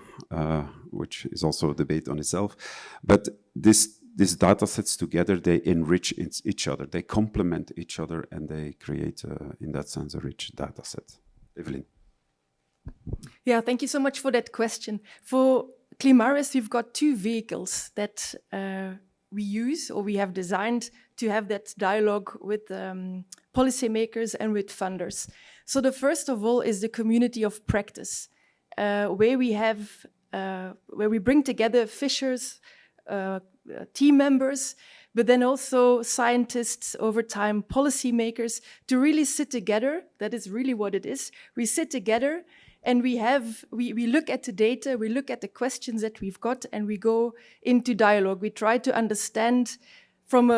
which is also a debate on itself. But these data sets together, they enrich each other, they complement each other, and they create, in that sense, a rich data set. Evelyn. Yeah, thank you so much for that question. For Climaris, we've got two vehicles that we use, or we have designed to have that dialogue with policymakers and with funders. So the first of all is the community of practice, where we bring together fishers, team members, but then also scientists, over time, policymakers, to really sit together. That is really what it is. We sit together and we look at the data, we look at the questions that we've got, and we go into dialogue. We try to understand from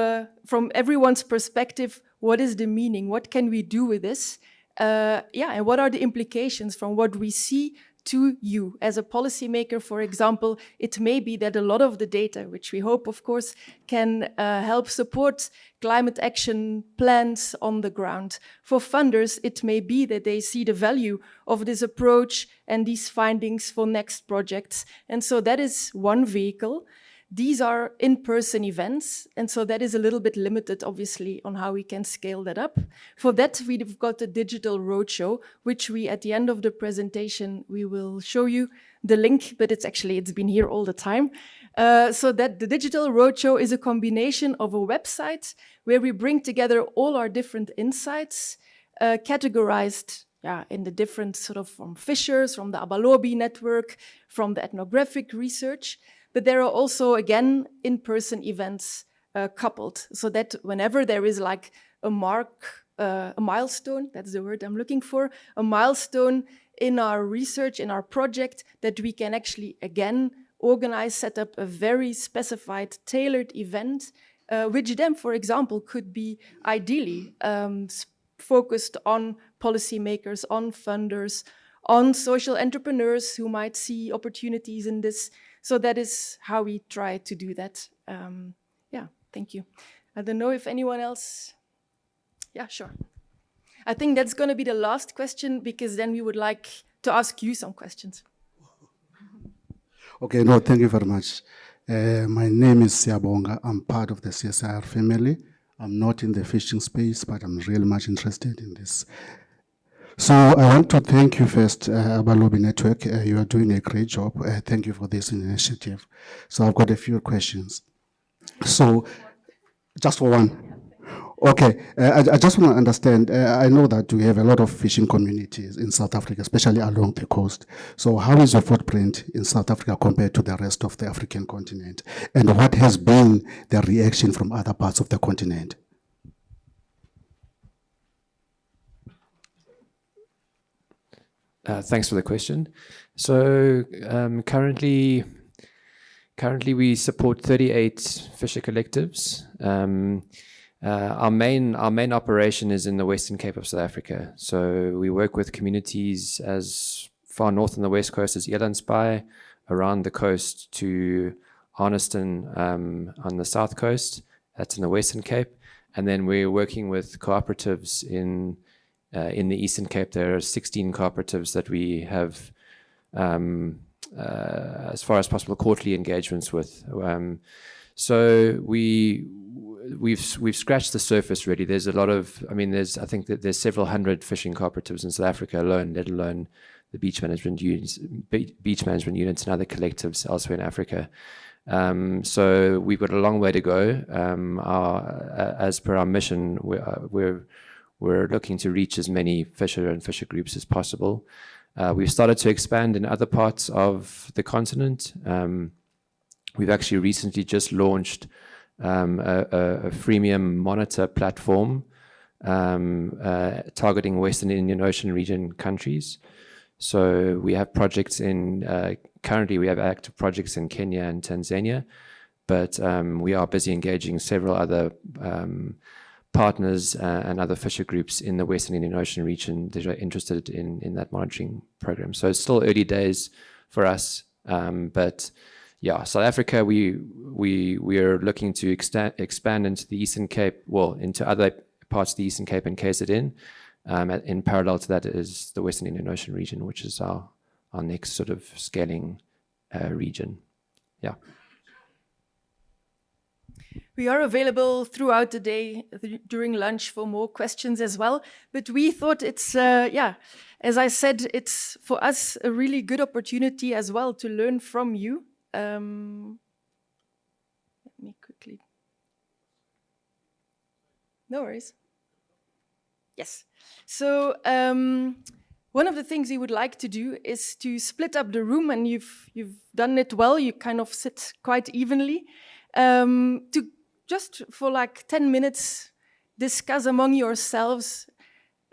everyone's perspective, what is the meaning? What can we do with this? And what are the implications from what we see to you as a policymaker? For example, it may be that a lot of the data, which we hope, of course, can help support climate action plans on the ground. For funders, it may be that they see the value of this approach and these findings for next projects. And so that is one vehicle. These are in-person events, and so that is a little bit limited, obviously, on how we can scale that up. For that, we've got a digital roadshow, which we, at the end of the presentation, we will show you the link, but it's been here all the time. So that the digital roadshow is a combination of a website where we bring together all our different insights, categorized in the different sort of from fishers, from the Abalobi network, from the ethnographic research. But there are also, again, in-person events coupled, so that whenever there is like a milestone, that's the word I'm looking for, a milestone in our research, in our project, that we can actually, again, organize, set up a very specified, tailored event, which then, for example, could be ideally focused on policymakers, on funders, on social entrepreneurs who might see opportunities in this. So that is how we try to do that. Yeah, thank you. I don't know if anyone else... Yeah, sure. I think that's going to be the last question, because then we would like to ask you some questions. Okay, no, thank you very much. My name is Siabonga. I'm part of the CSIR family. I'm not in the fishing space, but I'm really much interested in this. So I want to thank you first, Abalobi Network. You are doing a great job. Thank you for this initiative. So I've got a few questions. So just for one. Okay, I just want to understand, I know that we have a lot of fishing communities in South Africa, especially along the coast. So how is your footprint in South Africa compared to the rest of the African continent? And what has been the reaction from other parts of the continent? Thanks for the question. So currently we support 38 fisher collectives. Our main operation is in the Western Cape of South Africa. So we work with communities as far north on the west coast as Elandspy, around the coast to Arniston on the south coast. That's in the Western Cape. And then we're working with cooperatives in the Eastern Cape. There are 16 cooperatives that we have, as far as possible, quarterly engagements with. So we've scratched the surface, really. There's a lot of, I think that there's several hundred fishing cooperatives in South Africa alone, let alone the beach management units and other collectives elsewhere in Africa. So we've got a long way to go. As per our mission, we're looking to reach as many fisher and fisher groups as possible. We've started to expand in other parts of the continent. We've actually recently just launched a freemium monitor platform targeting Western Indian Ocean region countries. So we have projects currently we have active projects in Kenya and Tanzania, but we are busy engaging several other partners and other fisher groups in the Western Indian Ocean region that are interested in that monitoring program. So it's still early days for us, but yeah, South Africa, we are looking to expand into the Eastern Cape, into other parts of the Eastern Cape and KZN. In parallel to that is the Western Indian Ocean region, which is our next sort of scaling region. Yeah. We are available throughout the day during lunch for more questions as well. But we thought it's, as I said, it's for us a really good opportunity as well to learn from you. Let me quickly. No worries. Yes. So one of the things we would like to do is to split up the room, and you've done it well. You kind of sit quite evenly. To just for like 10 minutes discuss among yourselves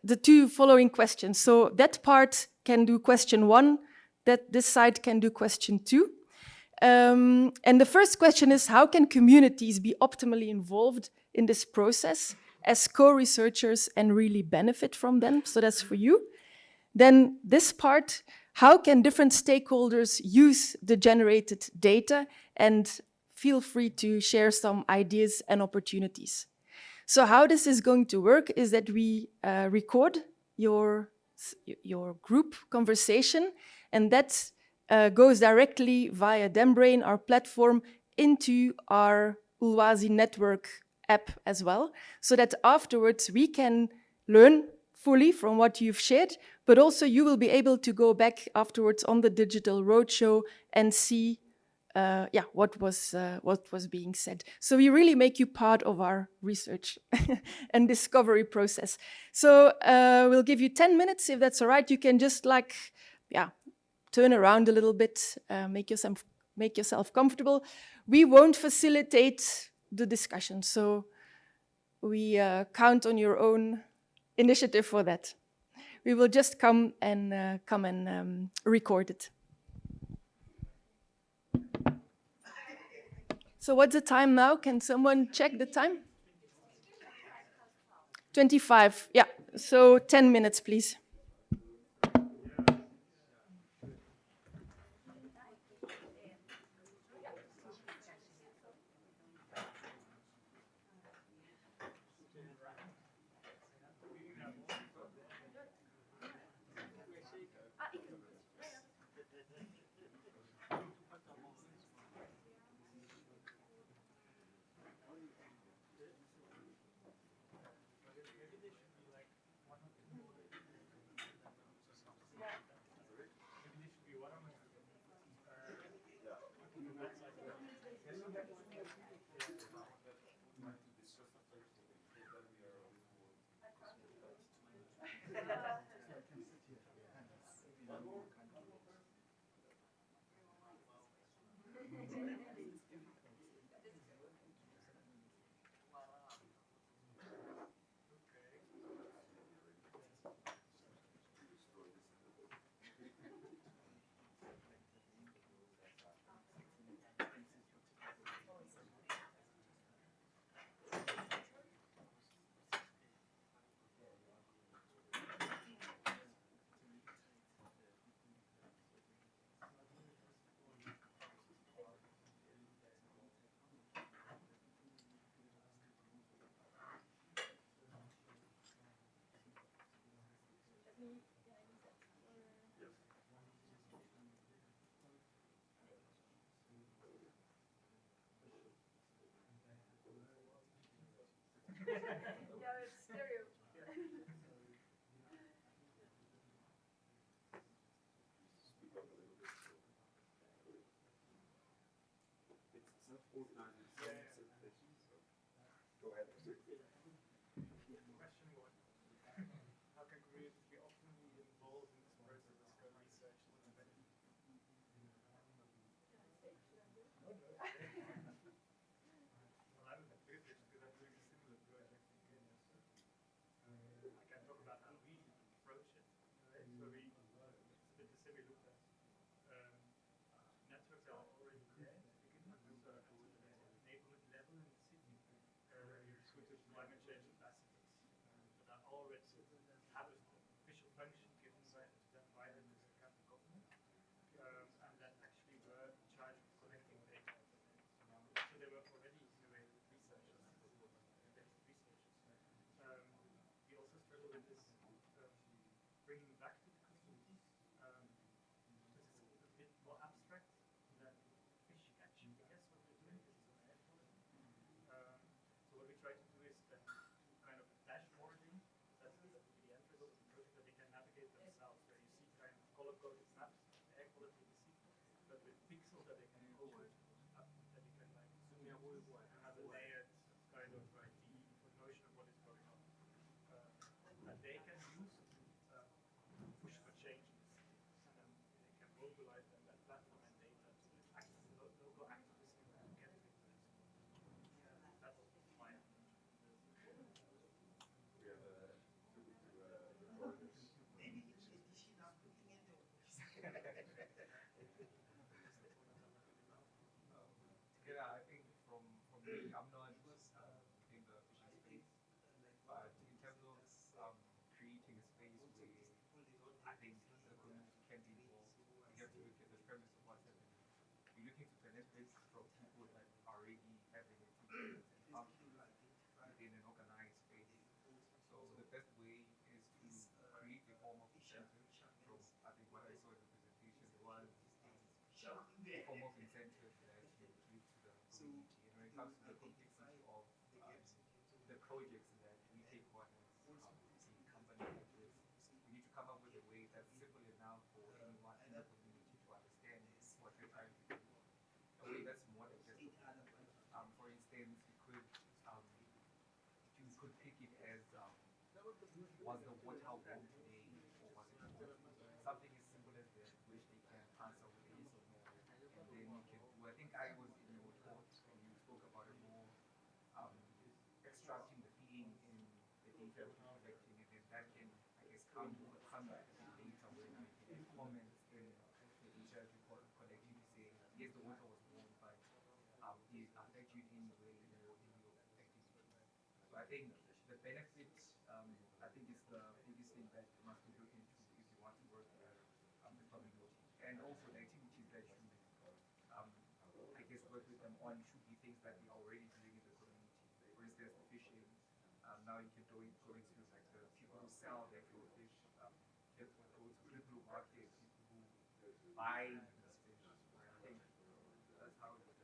the two following questions. So that part can do question 1, this side can do question 2. And the first question is, how can communities be optimally involved in this process as co-researchers and really benefit from them? So that's for you. Then this part, how can different stakeholders use the generated data? And feel free to share some ideas and opportunities. So how this is going to work is that we record your group conversation, and that goes directly via Dembrain, our platform, into our Ulwazi network app as well, so that afterwards we can learn fully from what you've shared, but also you will be able to go back afterwards on the digital roadshow and see yeah, what was being said. So we really make you part of our research and discovery process. So we'll give you 10 minutes, if that's all right. You can just like, yeah, turn around a little bit, make yourself comfortable. We won't facilitate the discussion, so we count on your own initiative for that. We will just come and record it. So what's the time now? Can someone check the time? 25, yeah. So 10 minutes, please. A was the water warm today, or was it cold? Something as simple as that, which they can answer with a yes or no, and then you can do. I think I was in your talk, and you spoke about it more, extracting the feeling in the data that you're collecting, and then that can, I guess, come with some of the data where you can comments in the data that you're collecting to say, yes, the water was warm, but did it affect you in any way in your activity? So I think the benefit, I think, is the biggest thing that must be looked into if you want to work with the community. And also the activities that you, I guess, work with them on should be things that they are already doing in the community. For instance, the fishing. Now you can go into like the people who sell their fish, people who go to little markets, people who buy these fish. I think that's how it is.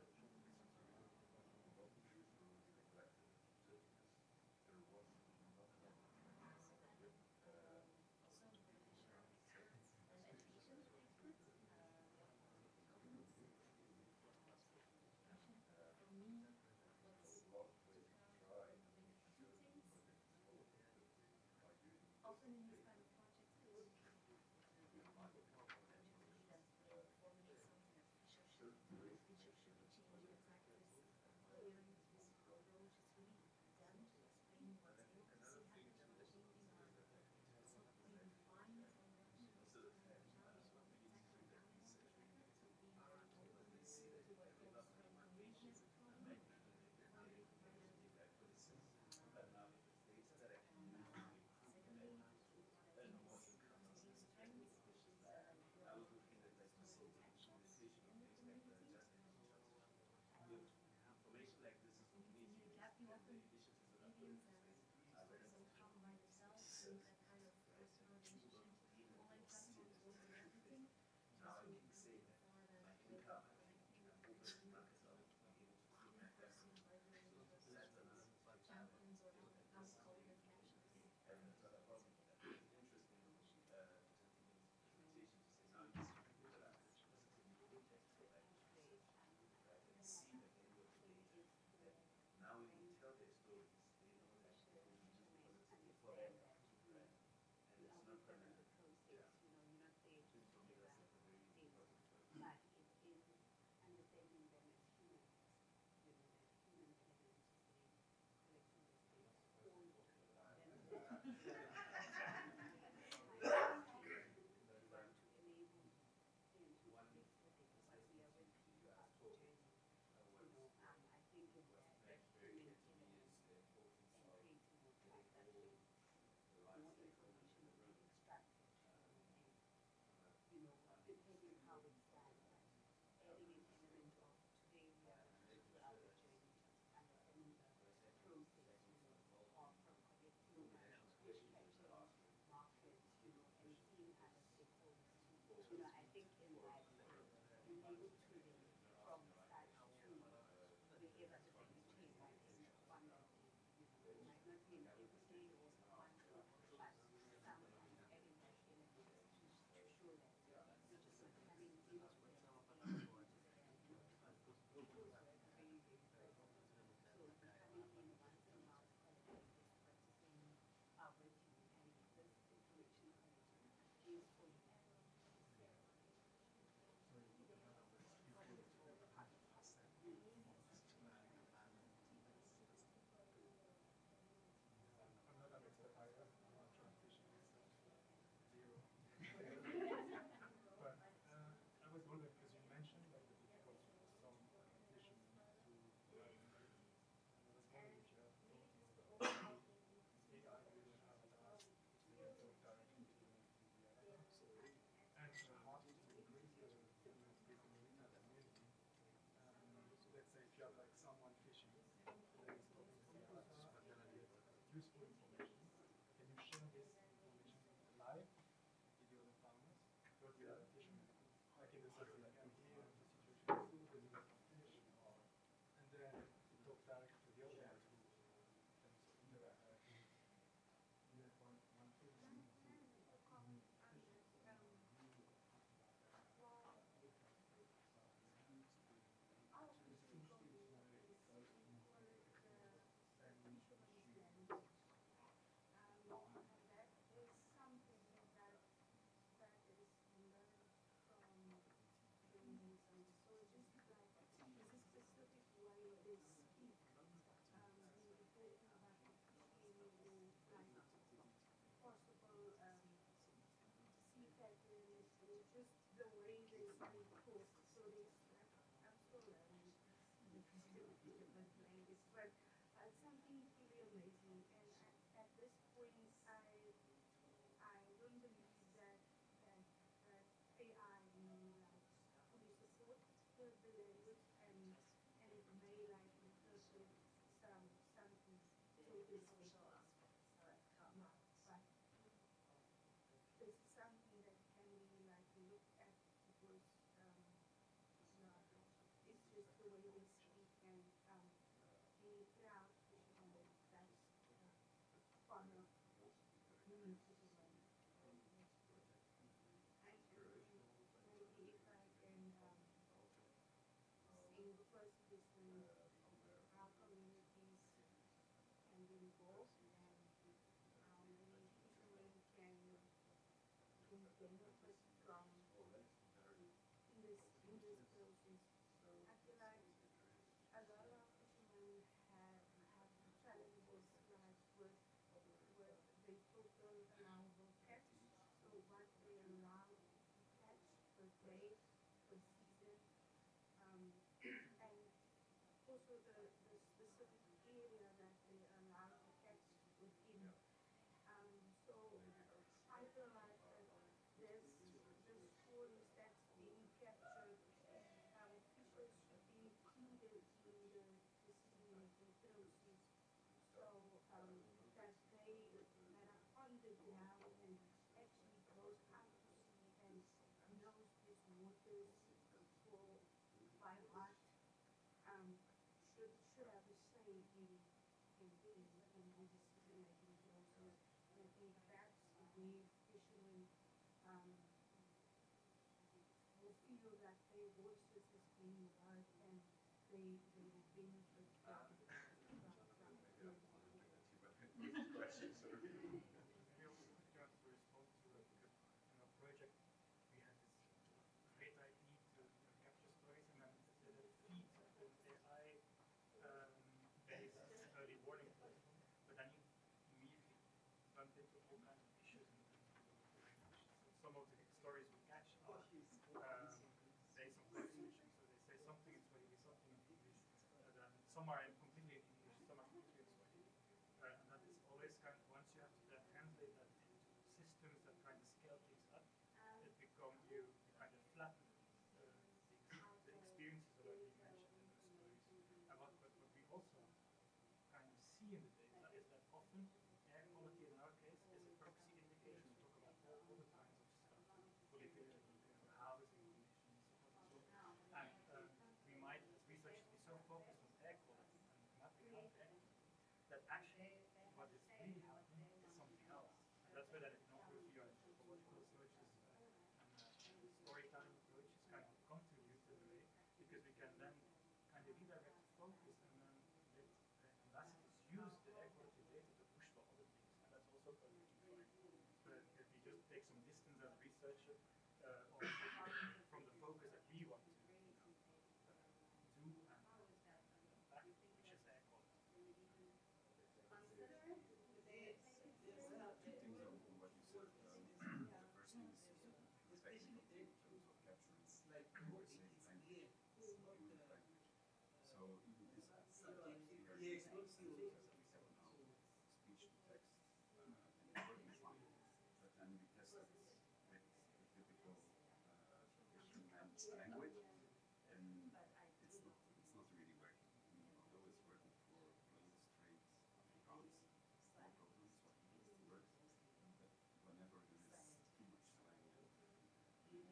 just the way they talk. So they, I'm so learning different language, but it's something really amazing. And at this point, I don't believe that AI will like fully support the language, and it may like interpret something totally different. Yeah, but this is something that can be like looked at because yeah, it's just the way they speak and being proud fishermen. That's part of being a fisherman. And maybe if I can see the first listen how communities can be involved and how many fishermen can benefit from in this process. I feel like a lot of fishermen have challenges like with the total allowable catch, so what they allow to catch per day, per season, and also the specific area that they allow to catch within. So I feel like that this stories that's being captured, fishers should be included in the decision-making process. So that they that are on the ground and actually goes out to sea and knows these waters for by heart, should have a say in the decision-making process. And I think that's where fishermen will feel that their voices is being heard and they will benefit from it. Real quick to respond to it because in our project we had this great idea to capture stories and then feed an AI based early warning system. But then you immediately bump into all kinds of issues in terms of language. So some of the stories we catch are based on text switching, so they say something in Swahili, something in English, and then some are completely in English, some are completely in Swahili. And that is always kind of, once you have to then translate that into systems that kind of scale things up, it becomes you kind of flatten the experiences that are being mentioned in those stories. And what we also kind of see in the data is that often air quality in our case is a proxy indication. We talk about all the kinds of stuff, politically, housing conditions, so on. And we might, as researchers, be so focused on air quality and mapping out air quality that actually what is really happening is something else. And that's where that ethnography or anthropological researches and storytelling approaches kind of come to use in a way, because we can then kind of redirect the focus and then let the ambassadors use the air quality data to push for other things. And that's also perfectly fine. But if we just take some distance as a researcher from the focus that we want to do and back, which is air quality. Two things on what you said. The first thing is technical in terms of capturing conversation language, human language. So even this we are using the sensors as we have now, speech to text, and it's working fine. But then we test it with the typical fisherman language, and it's not really working. I mean, although it's working for plain, straight Afrikaans, no problems, what works. But whenever there is too much slang and versions of them, it's difficult. If you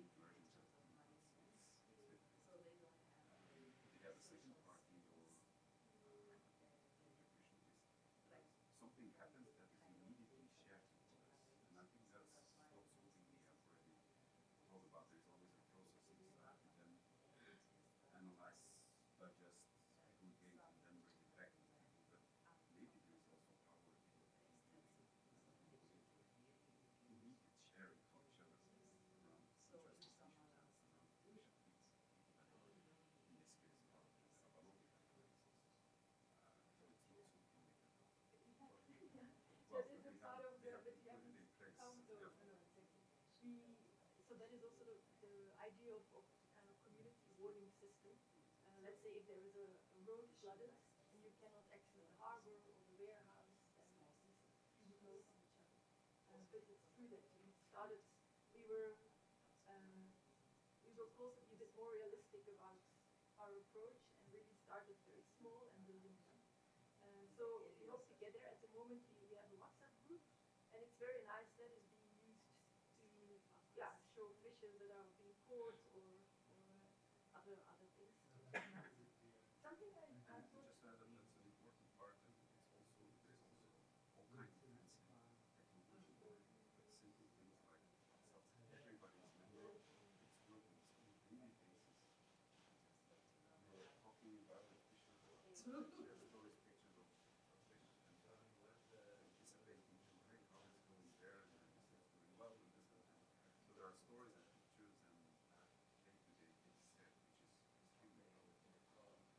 have a second party or contribution is something happens that is immediately shared with others. And I think that's not something we have already thought about. There's always a process inside and then analyze, digest, aggregate, and then bring it back to people. But maybe there's also power in immediate sharing to each other around interesting issues and around fish and meat, that are in this case part of the Abalobi, for instance. So it's not something we can do. Well, they have to put it in place. So that is also the idea of kind of community warning system. Let's say if there is a road flooded and you cannot access the harbor or the warehouse, then these people know from each other. But it's true that we started, we were possibly a bit more realistic about our approach and really started very small and building them. So we hope to get there. At the moment, we have a WhatsApp group, and it's very nice that is being used to show fishes that are being caught or other things. Something I thought. Just to add that that's an important part, and it's also there's also all kinds of fancy technology, but simple things like everybody's member, it's working on a daily basis. We're talking about the fishes. There's always pictures of fish and anticipating to, hey, how it's going there, and this is doing well, and this and that. So there are stories and pictures and day-to-day things said, which is extremely powerful.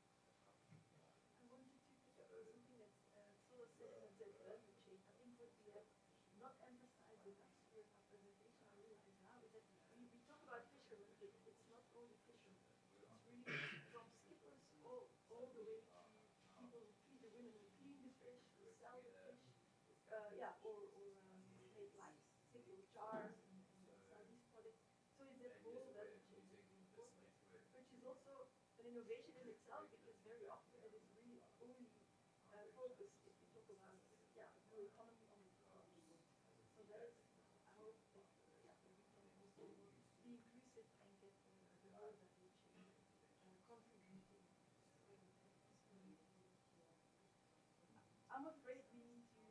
I wanted to pick up on something that Sola said in the value chain. I think what we have not emphasized enough during our presentation, I realize now, is that we talk about fishermen, but it's not only fishermen. It's really from skippers all the way to people who feed the women who clean the fish, who sell the fish, or make like simple jars and sell these products. So it's that whole value chain that is important, which is also an innovation in itself, because very often it is really only focused if we talk about blue economy on the product. So that is, I hope that we can also be inclusive and get the whole value chain contributing. I'm afraid we need to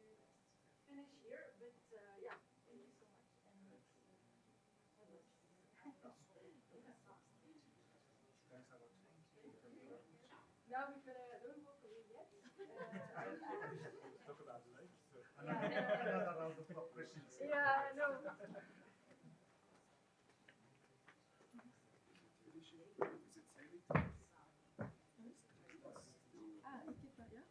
finish here, but thank you so much. And now we're gonna don't walk away yet. Talk about the lake. Another round of questions. Yeah, no. Is it sailing? Ik heb dat, ja.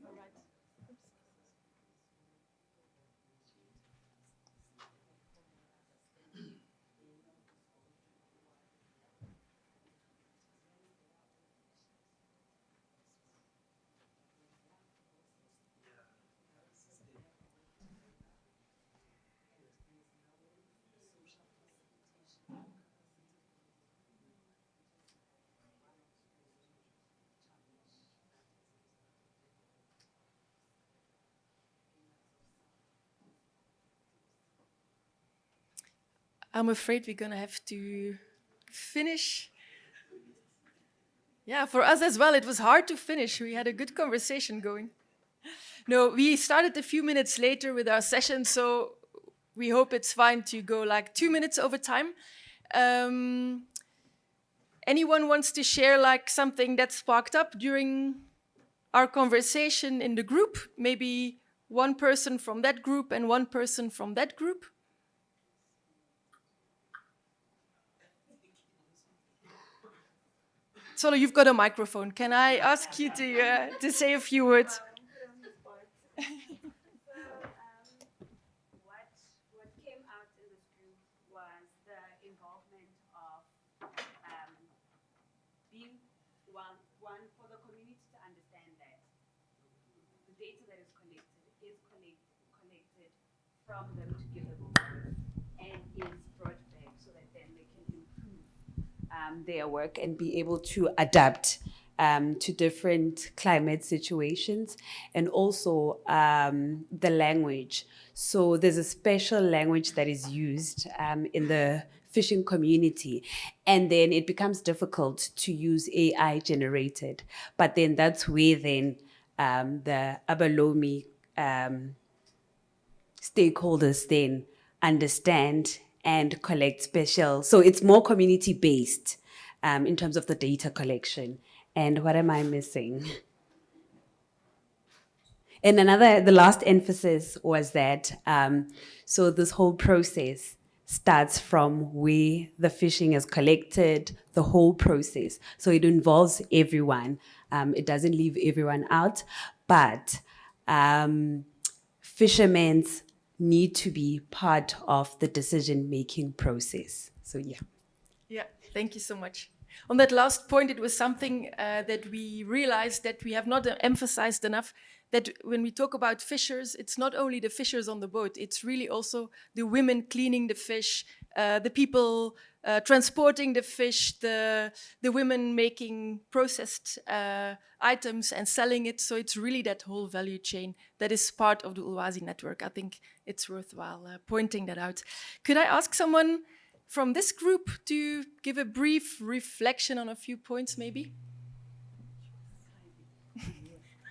All right. Oops. I'm afraid we're gonna have to finish. Yeah, for us as well, it was hard to finish. We had a good conversation going. No, we started a few minutes later with our session, so we hope it's fine to go like 2 minutes over time. Anyone wants to share like something that sparked up during our conversation in the group? Maybe one person from that group and one person from that group? Solo, you've got a microphone. Can I ask you to say a few words? What came out in this group was the involvement of being one for the community to understand that the data that is collected from them to give them and is brought back so that then they can improve their work and be able to adapt to different climate situations, and also the language. So there's a special language that is used in the fishing community, and then it becomes difficult to use AI generated. But then that's where then the Abalomi stakeholders then understand and collect special. So it's more community based in terms of the data collection. And what am I missing? And the last emphasis was that, so this whole process starts from where the fishing is collected, the whole process. So it involves everyone. It doesn't leave everyone out, but fishermen need to be part of the decision-making process. So yeah. Yeah, thank you so much. On that last point, it was something that we realized that we have not emphasized enough, that when we talk about fishers, it's not only the fishers on the boat, it's really also the women cleaning the fish, the people transporting the fish, the women making processed items and selling it. So it's really that whole value chain that is part of the Ulwazi network. I think it's worthwhile pointing that out. Could I ask someone from this group to give a brief reflection on a few points, maybe?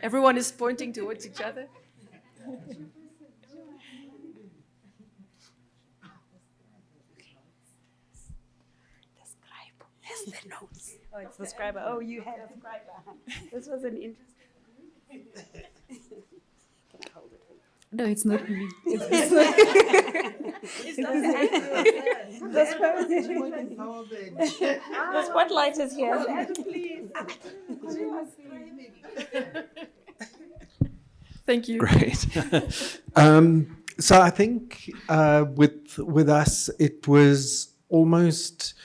Everyone is pointing towards each other. Describe as the notes. Oh, it's the scriber. Oh, you had a scriber. This was an interesting. Can I hold it? No, it's not me. The spotlight is here. Thank you. Great. So I think with us, it was almost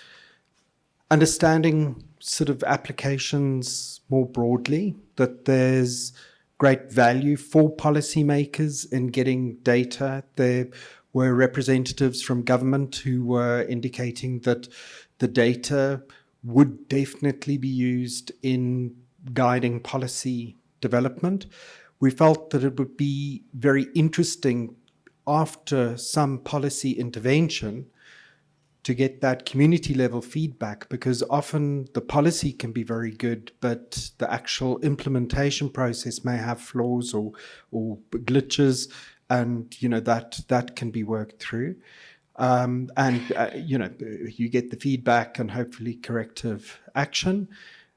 understanding sort of applications more broadly, that there's great value for policymakers in getting data. There were representatives from government who were indicating that the data would definitely be used in guiding policy development. We felt that it would be very interesting after some policy intervention to get that community level feedback, because often the policy can be very good, but the actual implementation process may have flaws or glitches, and that can be worked through. You get the feedback and hopefully corrective action.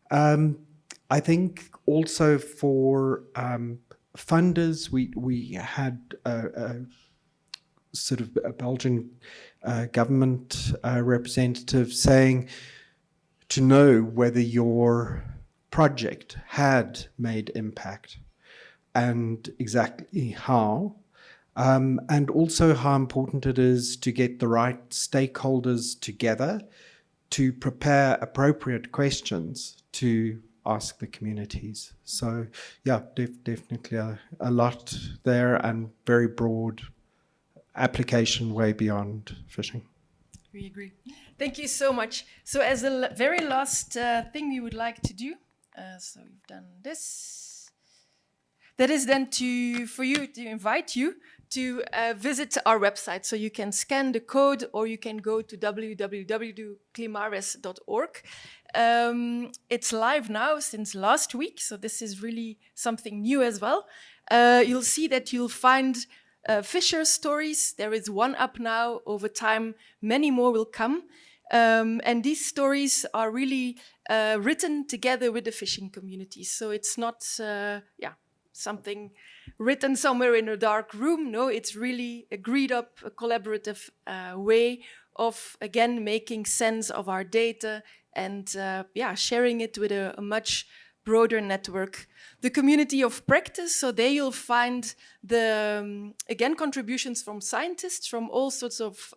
I think also for funders, we had a sort of a Belgian government representative saying to know whether your project had made impact and exactly how, and also how important it is to get the right stakeholders together to prepare appropriate questions to ask the communities. So yeah, definitely a lot there, and very broad application way beyond fishing. We agree. Thank you so much. So as a very last thing we would like to do, so we've done this. That is then to invite you to visit our website. So you can scan the code, or you can go to www.climares.org. It's live now since last week, so this is really something new as well. You'll see that you'll find fisher stories. There is one up now. Over time, many more will come. And these stories are really written together with the fishing community. So it's not something written somewhere in a dark room. No, it's really agreed up, a collaborative way of, again, making sense of our data and sharing it with a much broader network. The community of practice, so there you'll find the, again, contributions from scientists from all sorts of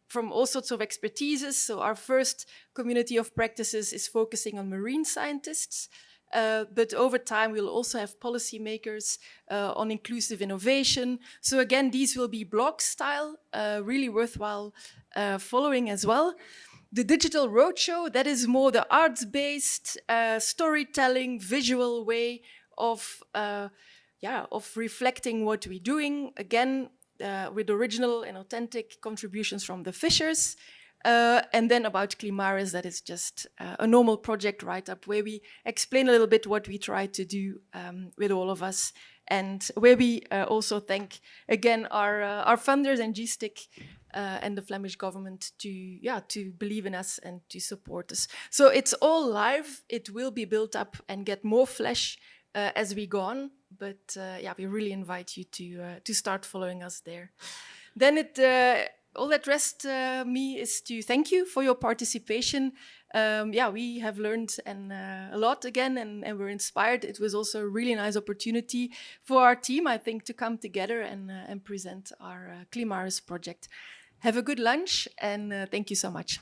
expertises. So our first community of practices is focusing on marine scientists. But over time, we'll also have policymakers on inclusive innovation. So again, these will be blog style, really worthwhile following as well. The digital roadshow, that is more the arts-based storytelling, visual way of reflecting what we're doing. Again, with original and authentic contributions from the fishers. And then about Climares, that is just a normal project write-up where we explain a little bit what we try to do with all of us, and where we also thank, again, our funders and G-STIC and the Flemish government to believe in us and to support us. So it's all live. It will be built up and get more flesh as we go on. But we really invite you to start following us there. Then all that rests me is to thank you for your participation. Yeah, we have learned a lot again, and we're inspired. It was also a really nice opportunity for our team, I think, to come together and present our Climaris project. Have a good lunch, and thank you so much.